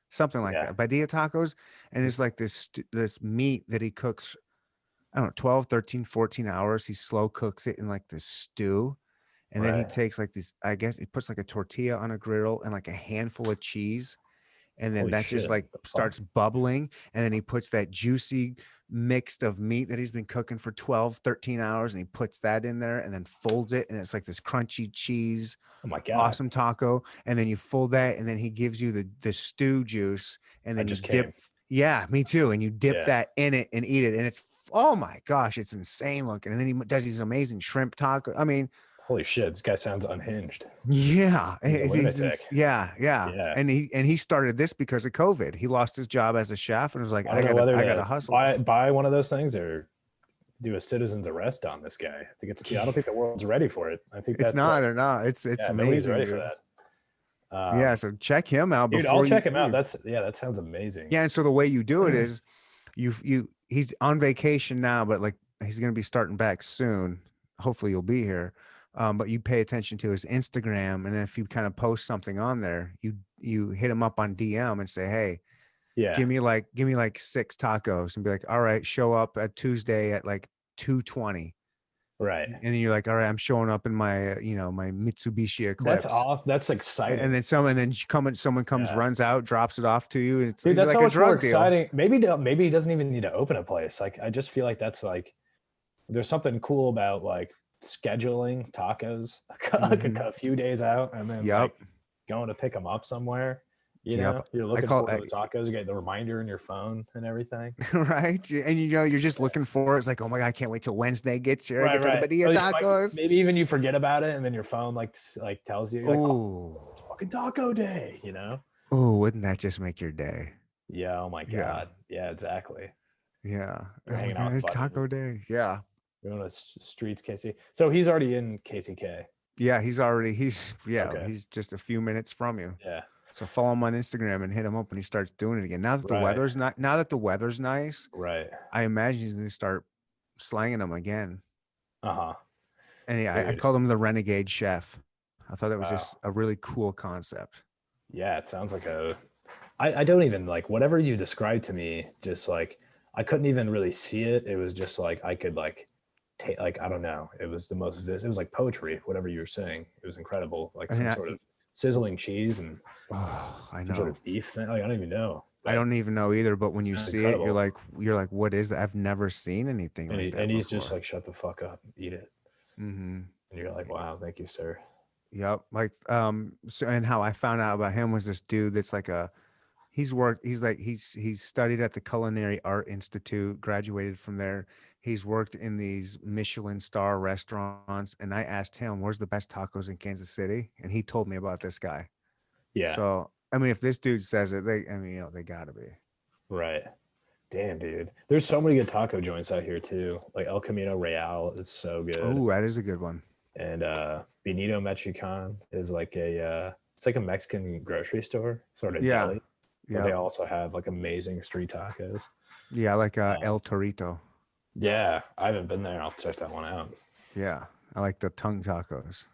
something like Yeah. that. Badilla tacos. And it's like this meat that he cooks, I don't know, 12, 13, 14 hours. He slow cooks it in like this stew. And then he Right. takes like this, I guess he puts like a tortilla on a griddle and like a handful of cheese. and then Holy that just shit. like What the fuck? starts bubbling, and then he puts that juicy mixed of meat that he's been cooking for 12, 13 hours, and he puts that in there and then folds it, and it's like this crunchy cheese Oh my God. awesome taco. And then you fold that, and then he gives you the stew juice, and I then you just came. dip. Yeah, me too. And you dip Yeah. that in it and eat it, and it's, oh my gosh, it's insane looking. And then he does these amazing shrimp taco. I mean, Holy shit. This guy sounds unhinged. yeah, He's a lunatic. yeah. Yeah. And he started this because of COVID. He lost his job as a chef, and was like, I don't know whether I to gotta hustle. buy one of those things or do a citizen's arrest on this guy. I don't think the world's ready for it. I think It's that's not, like, they're not. It's yeah, nobody's amazing, ready for dude. that. Yeah, so check him out Dude, I'll before you check him out. leave. That sounds amazing. Yeah, and so the way you do it is he's on vacation now, but like he's gonna be starting back soon. Hopefully you'll be here. But you pay attention to his Instagram, and then if you kind of post something on there, you hit him up on DM and say, hey, Yeah. give me like 6 tacos, and be like, all right, show up at Tuesday at like 2:20. Right. And then you're like, all right, I'm showing up in my my Mitsubishi Eclipse. That's off. That's exciting. And then someone comes, Yeah. runs out, drops it off to you. And it's, Dude, it's that's like so a much more drug deal. exciting. Maybe he doesn't even need to open a place. Like, I just feel like that's like, there's something cool about like scheduling tacos like a few days out, and then Yep. like going to pick them up somewhere. You Yep. know, you're looking for those tacos. You get the reminder in your phone and everything. Right. And you're just looking for it. It's like, oh my God, I can't wait till Wednesday gets here. I get to the Right. Badilla tacos. Maybe even you forget about it, and then your phone like tells you, like, Oh, fucking taco day, you know? oh, wouldn't that just make your day? Yeah. Oh my Yeah. God. Yeah, exactly. Yeah. You're Oh my hanging out God, with it's buddies. taco day. Yeah. You're on the streets, KC. So he's already in KCK. Yeah. He's Okay. he's just a few minutes from you. Yeah. So follow him on Instagram and hit him up when he starts doing it again. Now that the weather's nice, Right. I imagine he's gonna start slanging them again. Uh-huh. And yeah, I Dude. called him the renegade chef. I thought that was Wow. just a really cool concept. Yeah, it sounds like I don't even like whatever you described to me, just like I couldn't even really see it. It was just like I could like take, like, I don't know. It was it was like poetry, whatever you were saying. It was incredible. Like some sort of sizzling cheese and I some sort know. of beef thing. Like, I don't even know. I don't even know either, but when you see it, incredible. you're like, what is that? I've never seen anything like that. And he's before. just like, shut the fuck up, eat it. Mm-hmm. And you're like, wow, thank you, sir. Yep. Like, so, and how I found out about him was this dude that's like he's studied at the Culinary Art Institute, graduated from there. He's worked in these Michelin star restaurants. And I asked him, where's the best tacos in Kansas City? And he told me about this guy. Yeah. So, I mean, if this dude says it, they gotta be. Right. Damn, dude. There's so many good taco joints out here too. Like El Camino Real is so good. Oh, that is a good one. And Benito Mexican is like it's like a Mexican grocery store, sort of deli. Yeah. They also have like amazing street tacos. Yeah, like El Torito. Yeah, I haven't been there. I'll check that one out. Yeah, I like the tongue tacos.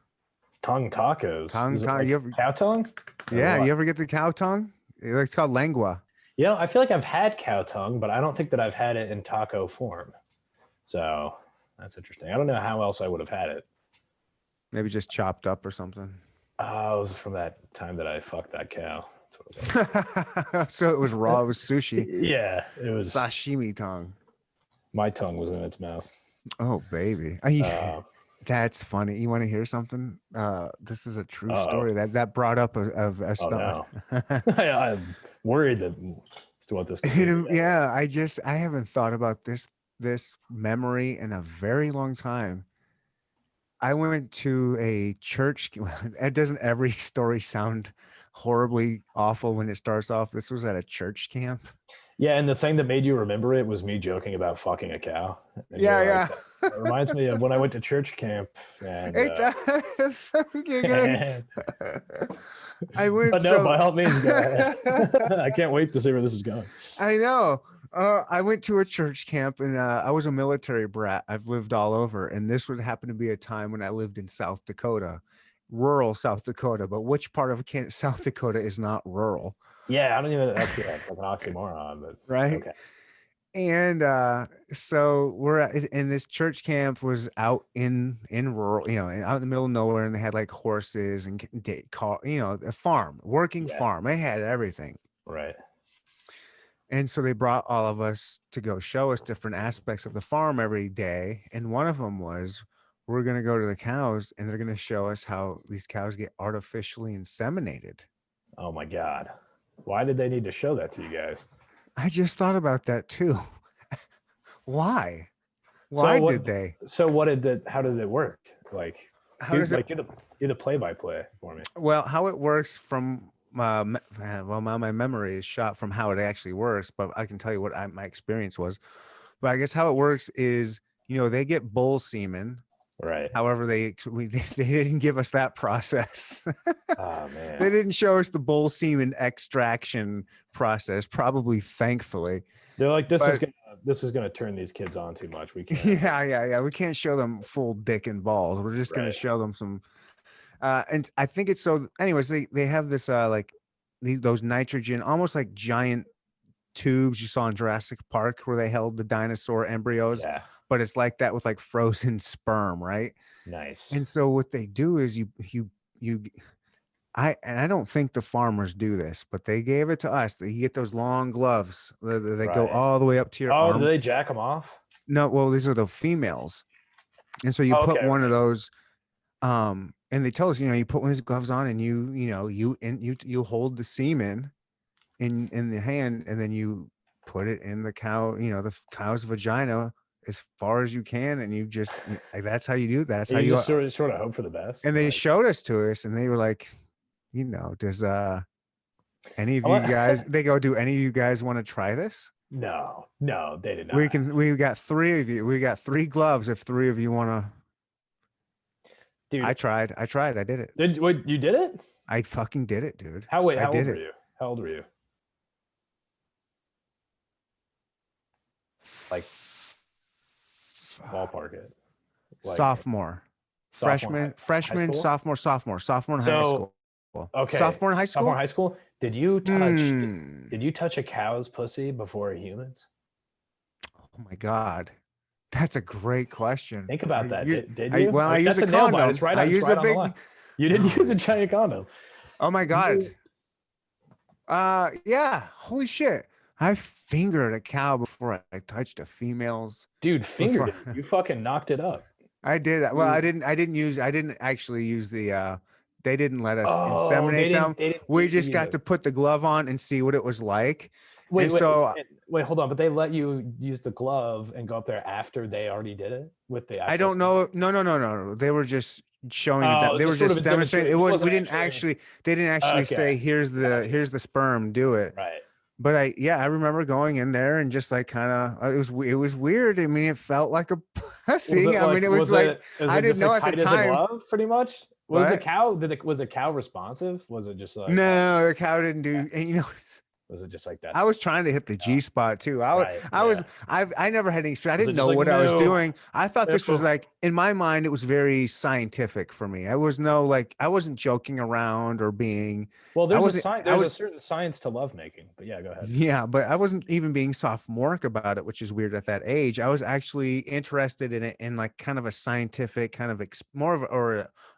Tongue tacos. Is it like you ever, cow tongue? Yeah, you ever get the cow tongue? It's called lengua. You know, I feel like I've had cow tongue, but I don't think that I've had it in taco form. So that's interesting. I don't know how else I would have had it. Maybe just chopped up or something. Oh, it was from that time that I fucked that cow. That's what it was. So it was raw. It was sushi. Yeah, it was Sashimi tongue. My tongue was in its mouth. Oh, baby. That's funny. You want to hear something? This is a true story that brought up a stomach. No. I'm worried that as to what this could be. Yeah, I haven't thought about this memory in a very long time. I went to a church. Doesn't every story sound horribly awful when it starts off? This was at a church camp. Yeah, and the thing that made you remember it was me joking about fucking a cow. And Yeah. It reminds me of when I went to church camp. And, It does. You're good. I went. But no, by all means, go ahead. I can't wait to see where this is going. I know. I went to a church camp, and I was a military brat. I've lived all over, and this would happen to be a time when I lived in South Dakota, rural South Dakota. But which part of South Dakota is not rural? Yeah, I don't even. That's like an oxymoron, but right. Okay. And so we're in this church camp was out in rural, out in the middle of nowhere, and they had like horses and a farm, working farm. They had everything. Right. And so they brought all of us to go show us different aspects of the farm every day. And one of them was, we're going to go to the cows and they're going to show us how these cows get artificially inseminated. Oh my God. Why did they need to show that to you guys? I just thought about that too. Why? So Why what? did they? So what did that? How does it work? Like, How does it? do the play-by-play for me? Well, how it works from my memory is shot from how it actually works, but I can tell you what my experience was. But I guess how it works is, they get bull semen. Right. However, they didn't give us that process. Oh man. They didn't show us the bull semen extraction process, probably thankfully. They're like, this is gonna turn these kids on too much. We can't. Yeah. We can't show them full dick and balls. We're just gonna show them some. And I think it's so. Anyways, they have this those nitrogen, almost like giant tubes you saw in Jurassic Park where they held the dinosaur embryos. Yeah. But it's like that with like frozen sperm, right? Nice. And so what they do is I don't think the farmers do this, but they gave it to us. You get those long gloves that go all the way up to your arm. Do they jack them off? No, well, these are the females. And so you put one of those, and they tell us, you put one of these gloves on and you hold the semen in the hand, and then you put it in the cow, the cow's vagina as far as you can, and you just that's how you do that. That's how you just sort of hope for the best. And they showed us to us, and they were like, does any of you guys? They go, do any of you guys want to try this? No, they did not. We got 3 of you. We got 3 gloves. If 3 of you want to. Dude, I tried. I did it. You did it? I fucking did it, dude. How old were you? How old were you? Like, ballpark it. Like, sophomore, freshman, sophomore in high school. Okay. Sophomore in high school. Sophomore in high school. Did you touch a cow's pussy before a human's? Oh my God. That's a great question. Think about that. Did you? I use a condom. It's right I on, use right a on big. The line. You didn't use a giant condom. Oh my God. Yeah. Holy shit. I fingered a cow before I touched a female's. Dude, fingered it. You fucking knocked it up. I did. Well, I didn't actually use the. They didn't let us inseminate them. We just got to put the glove on and see what it was like. Wait, hold on. But they let you use the glove and go up there after they already did it with the. I don't know. No. They were just showing that they were just demonstrating. It was. We didn't actually. They didn't actually say, here's the sperm. Do it. Right. But I remember going in there and just like kind of it was weird. I mean, it felt like a pussy. I mean, it was like I didn't know at the time. Glove, pretty much. Was the cow? Was the cow responsive? Was it just like no? The cow didn't do. And was it just like that? I was trying to hit the G spot too. I never had any experience. I didn't know what I was doing. I thought this was like, in my mind, it was very scientific for me. I wasn't joking around or being. Well, there's a certain science to lovemaking, but yeah, go ahead. Yeah, but I wasn't even being sophomoric about it, which is weird at that age. I was actually interested in it in like kind of a scientific kind of more of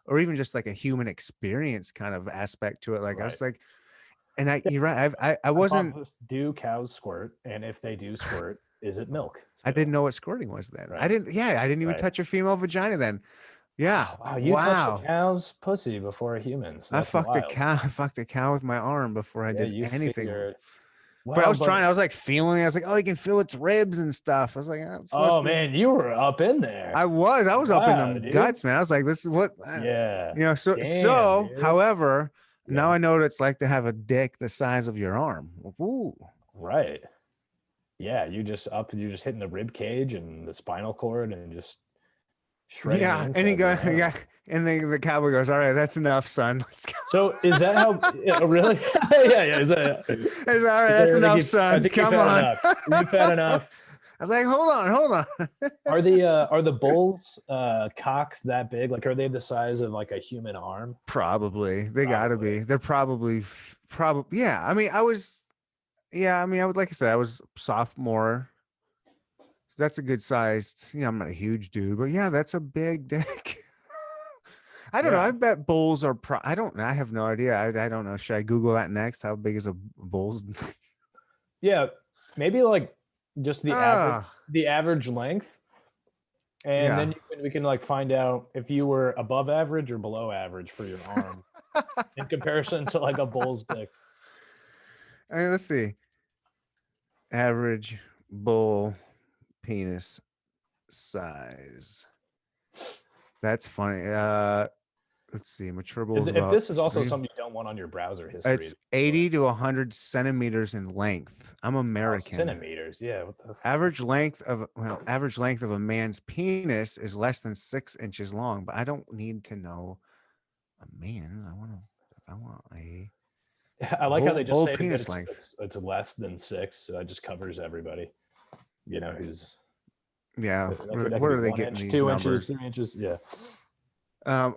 or even just like a human experience kind of aspect to it. Like I was like. And you're right. I wasn't. Do cows squirt? And if they do squirt, is it milk? I didn't know what squirting was then. Right. I didn't even touch a female vagina then. Yeah. Wow. You touched a cow's pussy before a human's. I fucked a cow. I fucked a cow with my arm before I did anything. Well, but I was trying. I was like feeling. I was like, oh, you can feel its ribs and stuff. I was like, oh man, you were up in there. I was up in them guts, man. I was like, this is what. Yeah. So. However. Yeah. Now I know what it's like to have a dick the size of your arm. Ooh. Right. Yeah, you're just hitting the rib cage and the spinal cord and just shredding. Yeah, and he goes, and the cowboy goes, "All right, that's enough, son. Let's go." So is that how? Really? Yeah. Is that? It's all right. That's enough, son. Come on. You've had enough. I was like, hold on. Are the bulls cocks that big? Like, are they the size of like a human arm? Probably. They gotta be. They're probably. Yeah. I mean, I would, like I said, I was sophomore. That's a good sized, I'm not a huge dude, but yeah, that's a big dick. I don't know. Yeah. I bet bulls are. I don't. I have no idea. I don't know. Should I Google that next? How big is a bull's? Yeah. Maybe like just Ah, the average length. And yeah. then we can like find out if you were above average or below average for your arm in comparison to like a bull's dick. Let's see. Average bull penis size. That's funny. Let's see. Mature bulls If about this is also three. something you don't want on your browser history, It's 80 to 100 centimeters in length. I'm American. centimeters. Yeah. What the Average length of a man's penis is less than 6 inches long, but I don't need to know a man. I want a I like how they just bull say that penis length. it's less than 6. So that just covers everybody. You know, who's Yeah. that What could are be they 1 getting inch, these 2 numbers? inches, 3 inches. Yeah.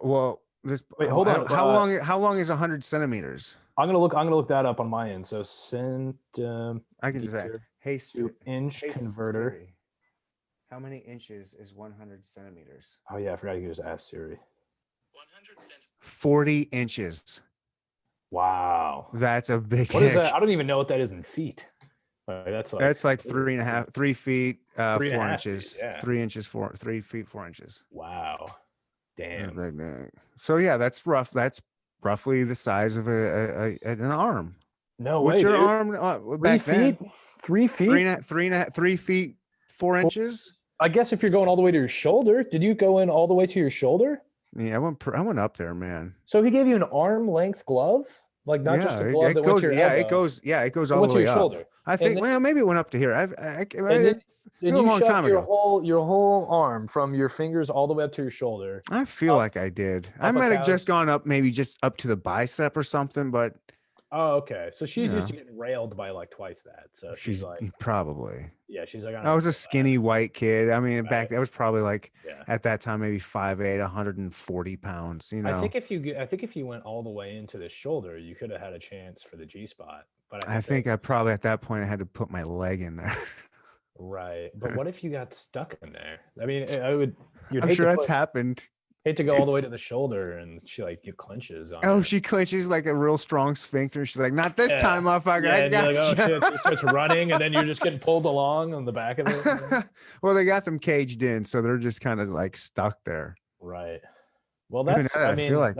Well, this. Wait, hold on. How long is 100 centimeters? I'm gonna look that up on my end. So centimeter I can just say, hey, to inch hey, converter. Siri, how many inches is 100 centimeters? Oh yeah, I forgot you could just ask Siri. 40 inches. Wow. That's a big. What is that? I don't even know what that is in feet. That's like 3 feet, 4 3.5 inches, feet, yeah. 3 inches, 3 feet, 4 inches. Wow. Damn. So yeah, that's rough. That's roughly the size of an arm. No What's way, your dude. arm back 3 then? feet? 3 feet? 3 feet, 4 inches. I guess if you're going all the way to your shoulder, did you go in all the way to your shoulder? Yeah, I went up there, man. So he gave you an arm length glove, like not just a glove that went to your elbow. It goes all the way to your up. shoulder. I think. then, well, maybe it went up to here. and then a you long shoved time ago. your whole arm from your fingers all the way up to your shoulder. I feel like I did. I might have just gone up, maybe just up to the bicep or something, but. Oh, okay. So she's used to getting railed by like twice that. So she's like, probably. Yeah, she's like, I was a skinny white kid. I mean, back that was probably like Yeah. at that time maybe 5'8", 140 pounds. You know, I think if you went all the way into the shoulder, you could have had a chance for the G spot. But I think I probably at that point I had to put my leg in there. Right. But what if you got stuck in there? I mean, I would. I'm sure that's happened. Hate to go all the way to the shoulder, and she like clenches on. Oh, her. she clenches like a real strong sphincter. She's like, "Not this time, motherfucker!" Yeah, I got like, oh shit! She starts running, and then you're just getting pulled along on the back of it. Well, they got them caged in, so they're just kind of like stuck there. Right. Well, that's. I mean, feel like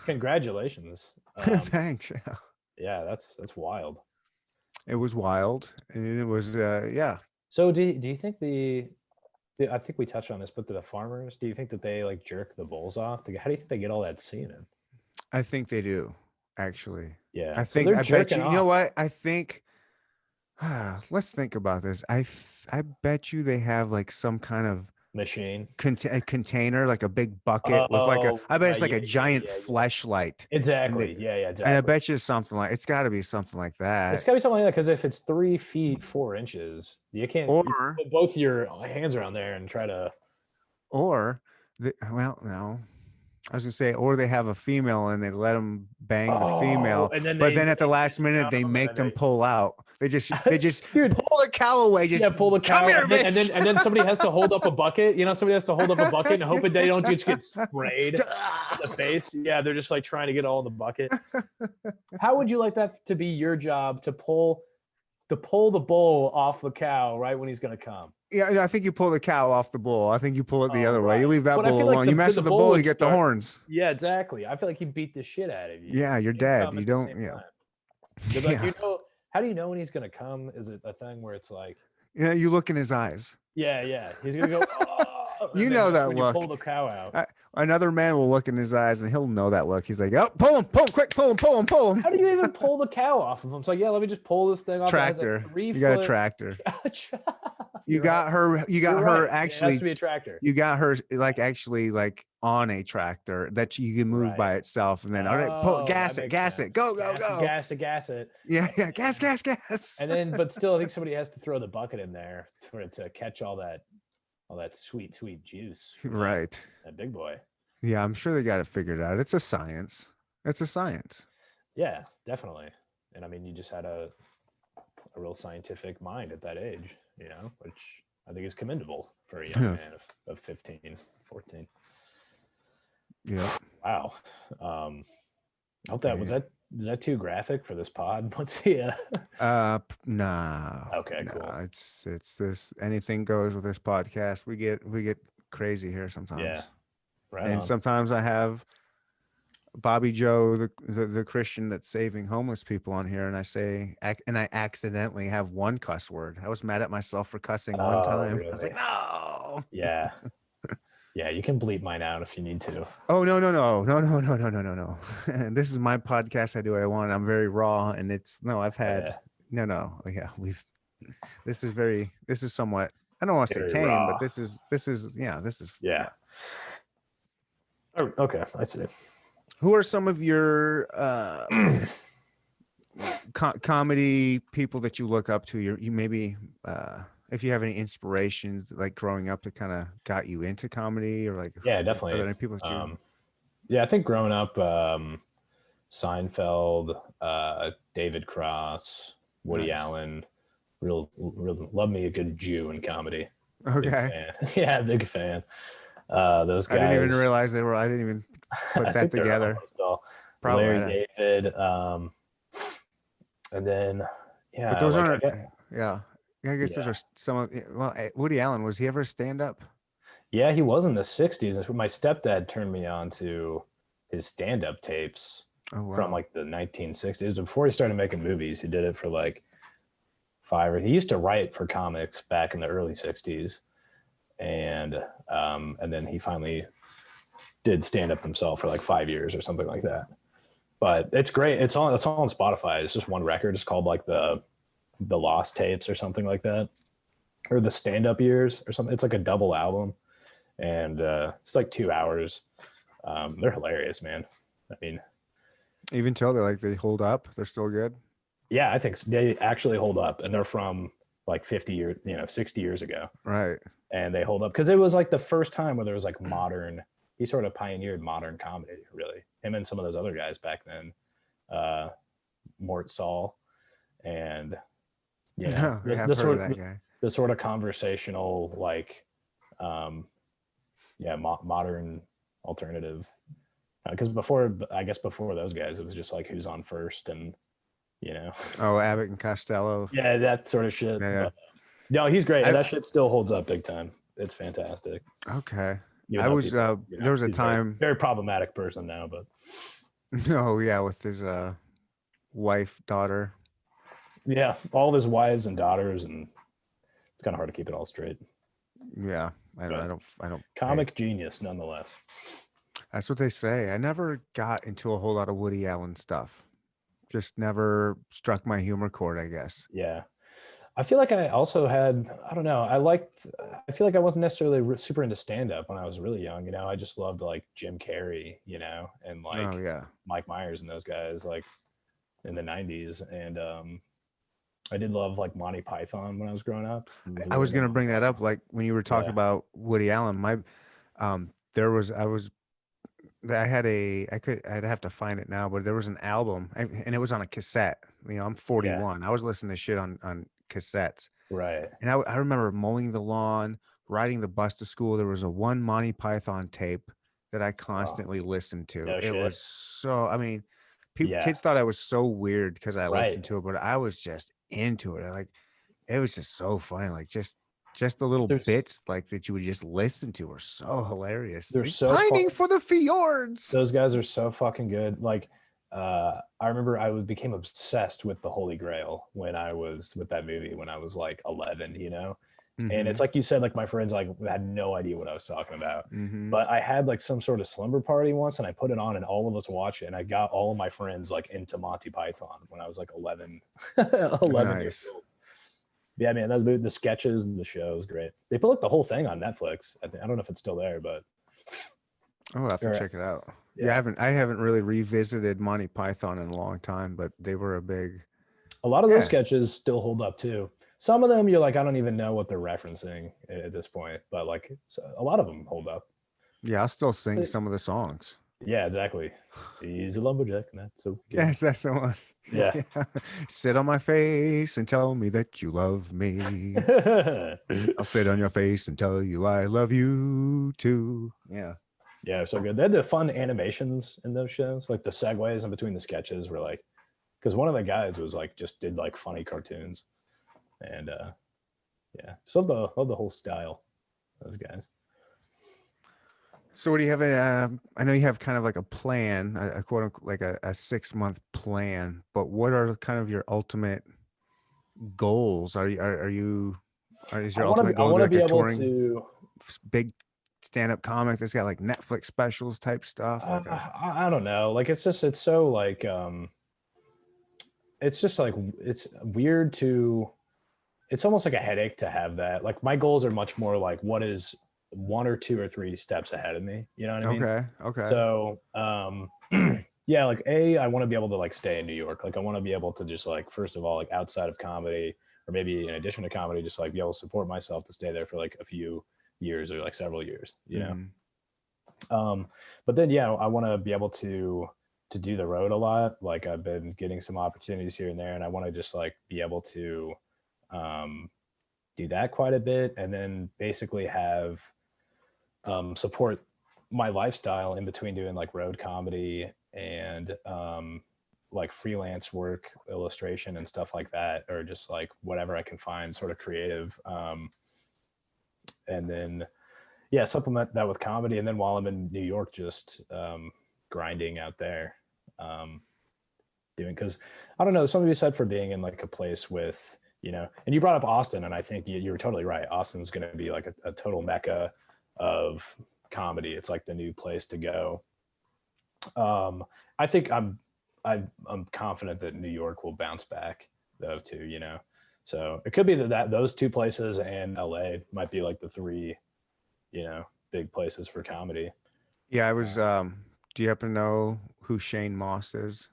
congratulations. Thanks. Yeah, that's wild. It was wild, and it was yeah. So do you think I think we touched on this, but the farmers, do you think that they like jerk the bulls off? How do you think they get all that semen? I think they do, actually. Yeah. I think I bet you. You know what? I think. Let's think about this. I bet you they have like some kind of machine a container, like a big bucket with like a. I bet it's like a giant fleshlight. Exactly. Exactly. And I bet you it's got to be something like that. It's got to be something like that because if it's 3 feet 4 inches, you can't put both your hands around there and try to. No. I was gonna say, or they have a female and they let them bang the female, but then at the last minute they make them pull out. They just Dude, pull the cow away. Pull the cow, and then somebody has to hold up a bucket. You know, somebody has to hold up a bucket and hope that they don't just get sprayed in the face. Yeah, they're just like trying to get all in the bucket. How would you like that to be your job to pull the bull off the cow right when he's gonna come? Yeah, I think you pull the cow off the bull. I think you pull it the other way. You leave that bull alone. Like you mess with the bull, you get the horns. Yeah, exactly. I feel like he beat the shit out of you. Yeah, you're dead. You don't. Yeah. Like, you know, how do you know when he's gonna come? Is it a thing where it's like? Yeah, you look in his eyes. Yeah. He's gonna go. Oh, you know that when look. You pull the cow out. Another man will look in his eyes and he'll know that look. He's like, "Oh, pull him, quick, pull him." How do you even pull the cow off of him? It's like, yeah, let me just pull this thing off. Tractor. You got a tractor. You got her. Actually, it has to be a tractor. You got her actually on a tractor that you can move by itself, and then all right, gas it, go, gas it. Yeah, gas. And then, but still, I think somebody has to throw the bucket in there for it to catch all that sweet juice. Right. That big boy. Yeah, I'm sure they got it figured out. It's a science. Yeah, definitely. And I mean, you just had a real scientific mind at that age, you know, which I think is commendable for a young man of 15, 14. Yeah. Wow. I hope that was that. Is that too graphic for this pod? What's the? No. Okay, no, cool. It's this. Anything goes with this podcast. We get crazy here sometimes. Yeah. Right And on. sometimes I have Bobby Joe, the Christian that's saving homeless people on here, and I accidentally have one cuss word. I was mad at myself for cussing one time. Really? I was like, no. Yeah. Yeah, you can bleep mine out if you need to. Oh no. This is my podcast. I do what I want. I'm very raw, and I've had no. Yeah, this is somewhat. I don't want to say Very tame, raw. but this is Yeah. Oh, okay, I see. Who are some of your comedy people that you look up to? You maybe if you have any inspirations like growing up that kind of got you into comedy, or like definitely. Are there any people that you? Yeah, I think growing up, Seinfeld, David Cross, Woody Allen, real love me a good Jew in comedy. Okay. Yeah, big fan. Those guys. I didn't even realize they were. I didn't even put that together. Probably Larry David, and then but those aren't. Yeah. I guess those are some of. Well, Woody Allen, was he ever stand up? Yeah, he was in the 60s. My stepdad turned me on to his stand-up tapes from like the 1960s. Before he started making movies, he did it for like he used to write for comics back in the early 60s. And then he finally did stand-up himself for like 5 years or something like that. But it's great. It's all on Spotify. It's just one record. It's called like the Lost Tapes or something like that, or the Stand-Up Years or something. It's like a double album, and it's like 2 hours. They're hilarious, man. I mean, even till they hold up. They're still good. Yeah, I think they actually hold up, and they're from like 50 years, 60 years ago. Right. And they hold up because it was like the first time where there was like modern. He sort of pioneered modern comedy, really. Him and some of those other guys back then, Mort Saul, and the sort of conversational, like, modern alternative. Because before those guys, it was just like who's on first, and Abbott and Costello. Yeah, that sort of shit. Yeah. But, no, he's great. That shit still holds up big time. It's fantastic. Okay. There was a time very problematic person now, but with his wife, daughter. Yeah, all of his wives and daughters, and it's kind of hard to keep it all straight. Yeah, I don't. Comic genius, nonetheless. That's what they say. I never got into a whole lot of Woody Allen stuff. Just never struck my humor chord, I guess. Yeah. I feel like I also had, I don't know, I feel like I wasn't necessarily super into stand-up when I was really young. I just loved like Jim Carrey, and like Mike Myers and those guys like in the 90s. And I did love like Monty Python when I was growing up. I was going to bring that up. Like when you were talking about Woody Allen, I'd have to find it now, but there was an album and it was on a cassette. I'm 41. I was listening to shit on cassettes. Right. And I remember mowing the lawn, riding the bus to school. There was a one Monty Python tape that I constantly listened to. Was so, kids thought I was so weird because I listened to it, but I was just into it. It was just so funny. Like just the little bits like that you would just listen to are so hilarious. They're so pining for the fjords. Those guys are so fucking good. Like, I remember I became obsessed with the Holy Grail when I was with that movie when I was like 11, Mm-hmm. And it's like you said, like my friends like had no idea what I was talking about. Mm-hmm. But I had like some sort of slumber party once, and I put it on, and all of us watched it, and I got all of my friends like into Monty Python when I was like 11 years old. Yeah, man, that's the sketches, the show is great. They put like the whole thing on Netflix. I don't know if it's still there, but I'll have to check it out. Yeah, I haven't really revisited Monty Python in a long time, but they were a lot of those sketches still hold up too. Some of them you're like, I don't even know what they're referencing at this point, but like a lot of them hold up. Yeah, I'll still sing some of the songs. Yeah, exactly. He's a lumberjack, and that's so good. Yes, that's the one. Yeah. Sit on my face and tell me that you love me. I'll sit on your face and tell you I love you too. Yeah. Yeah, so good. They had the fun animations in those shows, like the segues in between the sketches were like, because one of the guys was like just did like funny cartoons, and yeah, so love the whole style. Those guys. So what do you have? I know you have kind of like a plan, a quote unquote, like a 6 month plan. But what are kind of your ultimate goals? Is your ultimate I goal to want be to like be a able touring to. big stand-up comic that's got like Netflix specials type stuff? I don't know. Like it's so like it's just like it's weird to. It's almost like a headache to have that. Like my goals are much more like what is one or two or three steps ahead of me. You know what I mean? Okay. So yeah, like I want to be able to like stay in New York. Like I want to be able to just like first of all like outside of comedy or maybe in addition to comedy, just like be able to support myself to stay there for like a few years or like several years. You know. Mhm. But then yeah, I want to be able to do the road a lot. Like I've been getting some opportunities here and there, and I want to just like be able to um, do that quite a bit, and then basically have support my lifestyle in between doing like road comedy and like freelance work, illustration and stuff like that, or just like whatever I can find sort of creative. And then yeah, supplement that with comedy, and then while I'm in New York, just grinding out there, doing because I don't know. There's something to be said for being in like a place with and you brought up Austin, and I think you were totally right. Austin's going to be like a total mecca of comedy. It's like the new place to go. I think I'm confident that New York will bounce back though too. So it could be that those two places and LA might be like the three big places for comedy. Yeah, I was. Do you happen to know who Shane Moss is?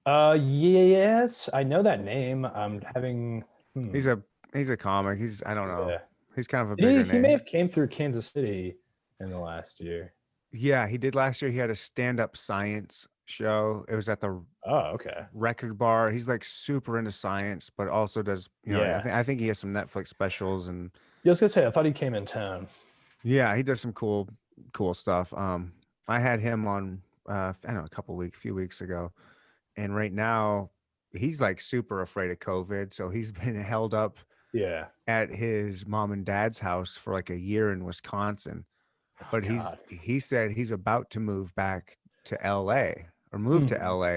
Yes, I know that name. I'm having. He's a he's a comic. I don't know. Yeah. He's kind of a Did bigger he may name. have came through Kansas City in the last year. Yeah, he did last year. He had a stand-up science show. It was at the Oh, okay. Record Bar. He's like super into science, but also does, Yeah. I think he has some Netflix specials and Yeah, I was gonna say I thought he came in town. yeah, he does some cool stuff. I had him on I don't know, few weeks ago, and right now he's like super afraid of COVID, so he's been held up Yeah. at his mom and dad's house for like a year in Wisconsin. Oh But God. he said he's about to move back to LA or move to Mhm. LA.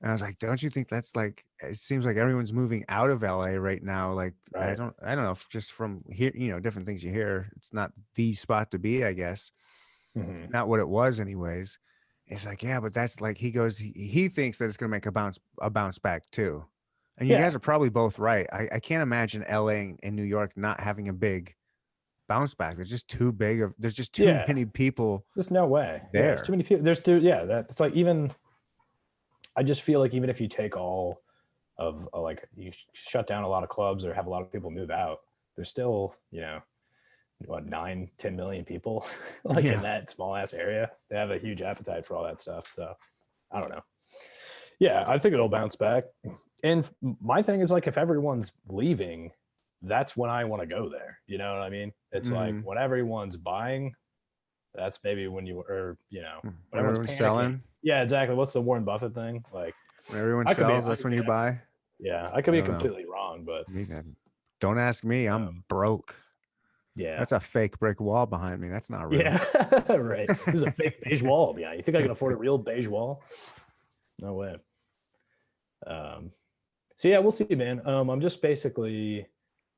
And I was like, don't you think that's like, it seems like everyone's moving out of LA right now. Like, Right. I don't know if just from here, different things you hear, it's not the spot to be, I guess. Hmm. Not what it was anyways. It's like, yeah, but that's like, he thinks that it's going to make a bounce back too. And you Yeah. guys are probably both right. I can't imagine LA and New York not having a big bounce back. There's just too Yeah. many people There's no way. Yeah. There's too there. many people. There's too. Yeah. That's like even. I just feel like even if you take all of like you shut down a lot of clubs or have a lot of people move out, there's still what 9-10 million people like in Yeah. that small ass area. They have a huge appetite for all that stuff. So I don't know. Yeah, I think it'll bounce back. And my thing is like if everyone's leaving, that's when I want to go there. You know what I mean? It's like Mhm. when everyone's buying, that's maybe when when When everyone's everyone's panicking. selling, Yeah, exactly. What's the Warren Buffett thing? Like when everyone I could be sells, I that's could when be you buy. yeah, I could I be don't know. completely wrong, but Don't ask me. I'm um broke. yeah. That's a fake brick wall behind me. That's not real. Yeah. Right. This is a fake beige wall. Yeah. You think I can afford a real beige wall? No way. Um so yeah, we'll see, man. I'm just basically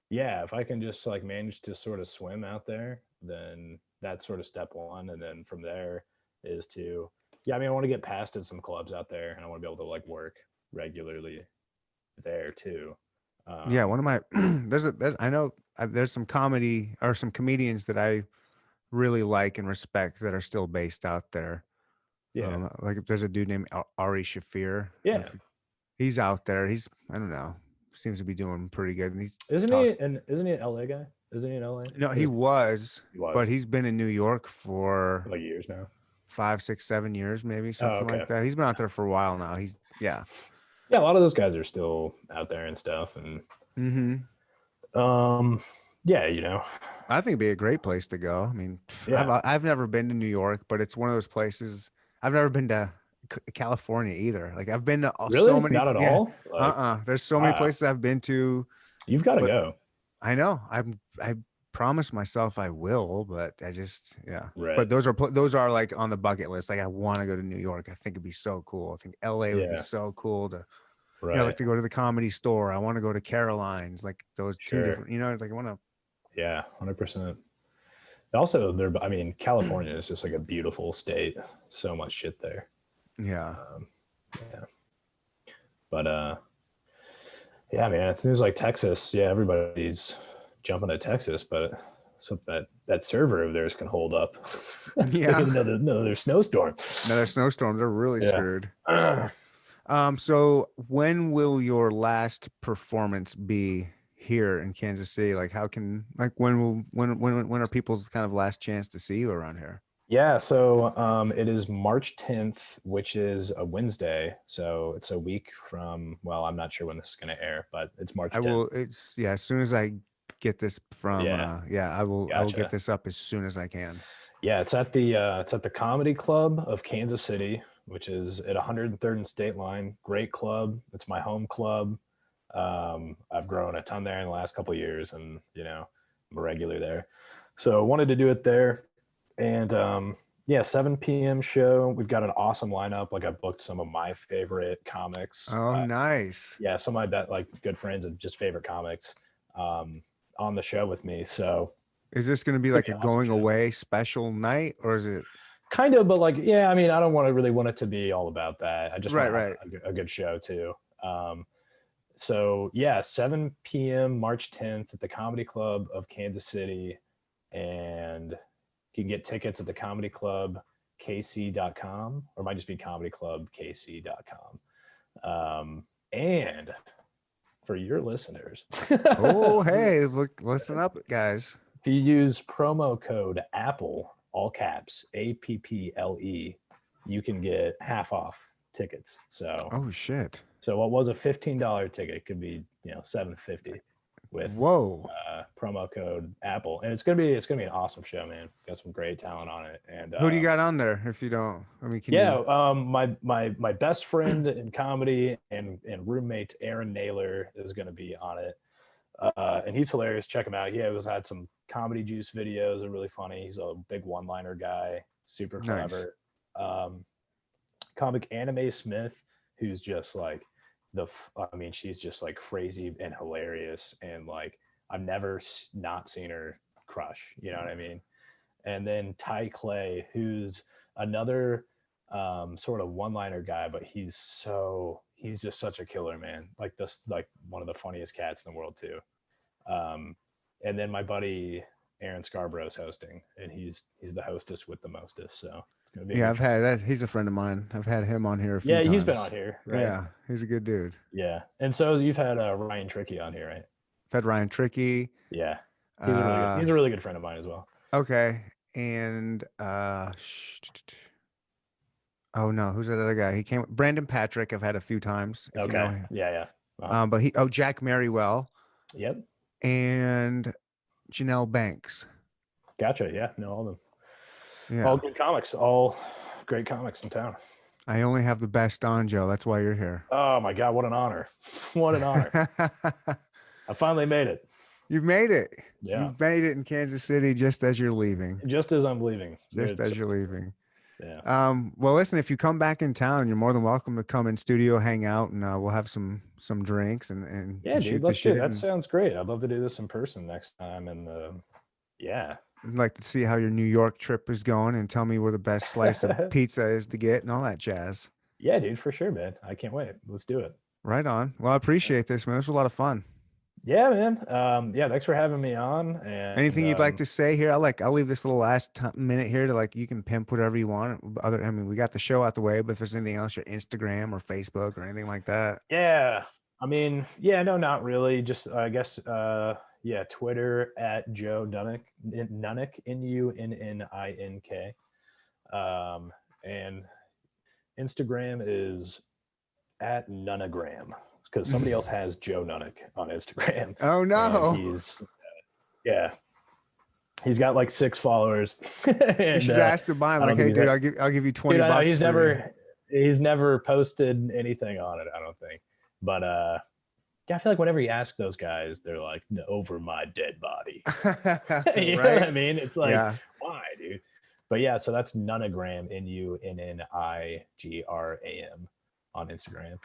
yeah, if I can just like manage to sort of swim out there, then that's sort of step one. And then from there is to, yeah, I mean, I want to get past in some clubs out there and I want to be able to like work regularly there too. Yeah, Um, one of my I know there's some comedy or some comedians that I really like and respect that are still based out there. yeah. Like there's a dude named Ari Shafir. Yeah. He's out there. I don't know, seems to be doing pretty good. And he's talks. Isn't he an LA guy? Isn't he an LA? No, Or he is was, he but was he's been in New York for like years now? 5, 6, 7 years, maybe Oh, something okay. like that. He's been out there for a while now. Yeah. Yeah, a lot of those guys are still out there and stuff. And Mm-hmm. um Yeah, you know. I think it'd be a great place to go. I mean, Yeah. I've never been to New York, but it's one of those places. I've never been to California either. Like I've been to so Really? many. Not at Yeah, all? Like, There's so many wow. places I've been to, You've got to but go. I know I promised myself I will, but I just yeah. Right. But those are like on the bucket list. Like I want to go to New York. I think it'd be so cool. I think LA would be Yeah. so cool to I like Right. to go to the Comedy Store. I want to go to Caroline's. Like those two Sure. different. Like I want to. Yeah. 100%. Also, I mean, California is just like a beautiful state. So much shit there. Yeah. Yeah. But, yeah, man, it seems like Texas. Yeah. Everybody's jumping to Texas, but so that server of theirs can hold up. Yeah. Another snowstorm. Another snowstorm. They're really Yeah. screwed. So when will your last performance be here in Kansas City? Like when are people's kind of last chance to see you around here? Yeah, so it is March 10th, which is a Wednesday. So it's a week from, well, I'm not sure when this is going to air, but it's March I 10th. will as soon as I get this from Yeah, I will get gotcha. this up as soon as I can. Yeah, it's at the Comedy Club of Kansas City, which is at 103rd and State Line. Great club. It's my home club. I've grown a ton there in the last couple of years, and I'm a regular there. So I wanted to do it there. And yeah, 7 p.m. show. We've got an awesome lineup. Like I booked some of my favorite comics. Oh, nice. Yeah, some of my like good friends and just favorite comics on the show with me. So Is this going to be it's like gonna a be an awesome going show. away special night, or is it? Kind of, but like, yeah, I mean, I don't really want it to be all about that. I just want Right. to have a good show too. So yeah, 7 p.m. March 10th at the Comedy Club of Kansas City, and you can get tickets at the comedyclubkc.com, or it might just be comedyclubkc.com. And for your listeners, Oh, hey, look, listen up, guys. if you use promo code Apple, all caps, APPLE, you can get half off tickets. So Oh shit. So what was a $15 ticket could be, $7.50 with Whoa. Promo code Apple, and it's gonna be an awesome show, man. Got some great talent on it, and Who do you got on there? If you don't, I mean, can yeah, you? my best friend in comedy and roommate Aaron Naylor is gonna be on it, and he's hilarious. Check him out. He has had some Comedy Juice videos. They're really funny. He's a big one-liner guy, super Nice. clever. Comic Anime Smith, who's just like she's just like crazy and hilarious, and like I've never not seen her crush, you know what I mean? And then Ty Clay, who's another sort of one-liner guy, but he's just such a killer, man. Like one of the funniest cats in the world too. And then my buddy Aaron Scarborough's hosting, and he's the hostess with the mostest, so it's gonna be Yeah, I've had that. He's a friend of mine. I've had him on here a few yeah, times. he's been on here, right? Yeah, he's a good dude. Yeah, and so you've had Ryan Tricky on here, right? I've had Ryan Tricky. Yeah, he's a really good friend of mine as well. Okay, and oh no, who's that other guy? He came. Brandon Patrick. I've had a few times. If Okay, you know him. yeah. But Jack Merriwell. Yep. And Janelle Banks. Gotcha. Yeah, know all of them. Yeah. All good comics. All great comics in town. I only have the best on, Joe. That's why you're here. Oh my God, what an honor. What an honor. I finally made it. You've made it. Yeah. You've made it in Kansas City just as you're leaving. Just as I'm leaving. As you're leaving. Yeah. Well, listen, if you come back in town, you're more than welcome to come in studio, hang out, and we'll have some drinks and yeah, dude, let's do that. Sounds great. I'd love to do this in person next time. And yeah. I'd like to see how your New York trip is going and tell me where the best slice of pizza is to get and all that jazz. Yeah, dude, for sure, man. I can't wait. Let's do it. Right on. Well, I appreciate this, man. This was a lot of fun. Yeah, man. Yeah, thanks for having me on. And anything you'd like to say here? I'll leave this little last minute here to you can pimp whatever you want. We got the show out the way, but if there's anything else, your Instagram or Facebook or anything like that. Yeah, I mean, yeah, no, not really. Just I guess, yeah, Twitter at Joe Nunnink, Nunnink, and Instagram is at Nunnagram, because somebody else has Joe Nunnink on Instagram. Oh no. Yeah. He's got like 6 followers. And, You should ask to buy him. Like, hey, dude, I'll give you 20 dude, I know, bucks. he's never posted anything on it, I don't think. But yeah, I feel like whenever you ask those guys, they're like, no, over my dead body. You know what I mean? It's like, why, dude? But yeah, so that's Nunnigram, Nunnigram on Instagram.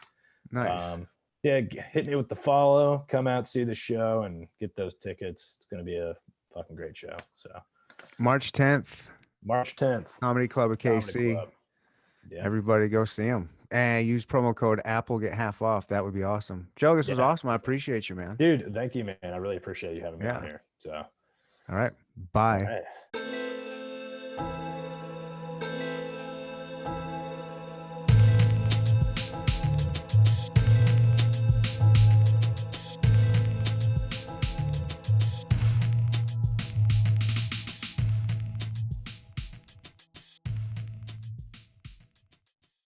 Nice. Yeah, hit me with the follow. Come out, see the show, and get those tickets. It's gonna be a fucking great show. So March 10th, Comedy Club of KC. Club. Yeah. Everybody go see him. And use promo code Apple, get half off. That would be awesome. Joe, this was awesome. I appreciate you, man. Dude, thank you, man. I really appreciate you having me on here. So all right. Bye. All right.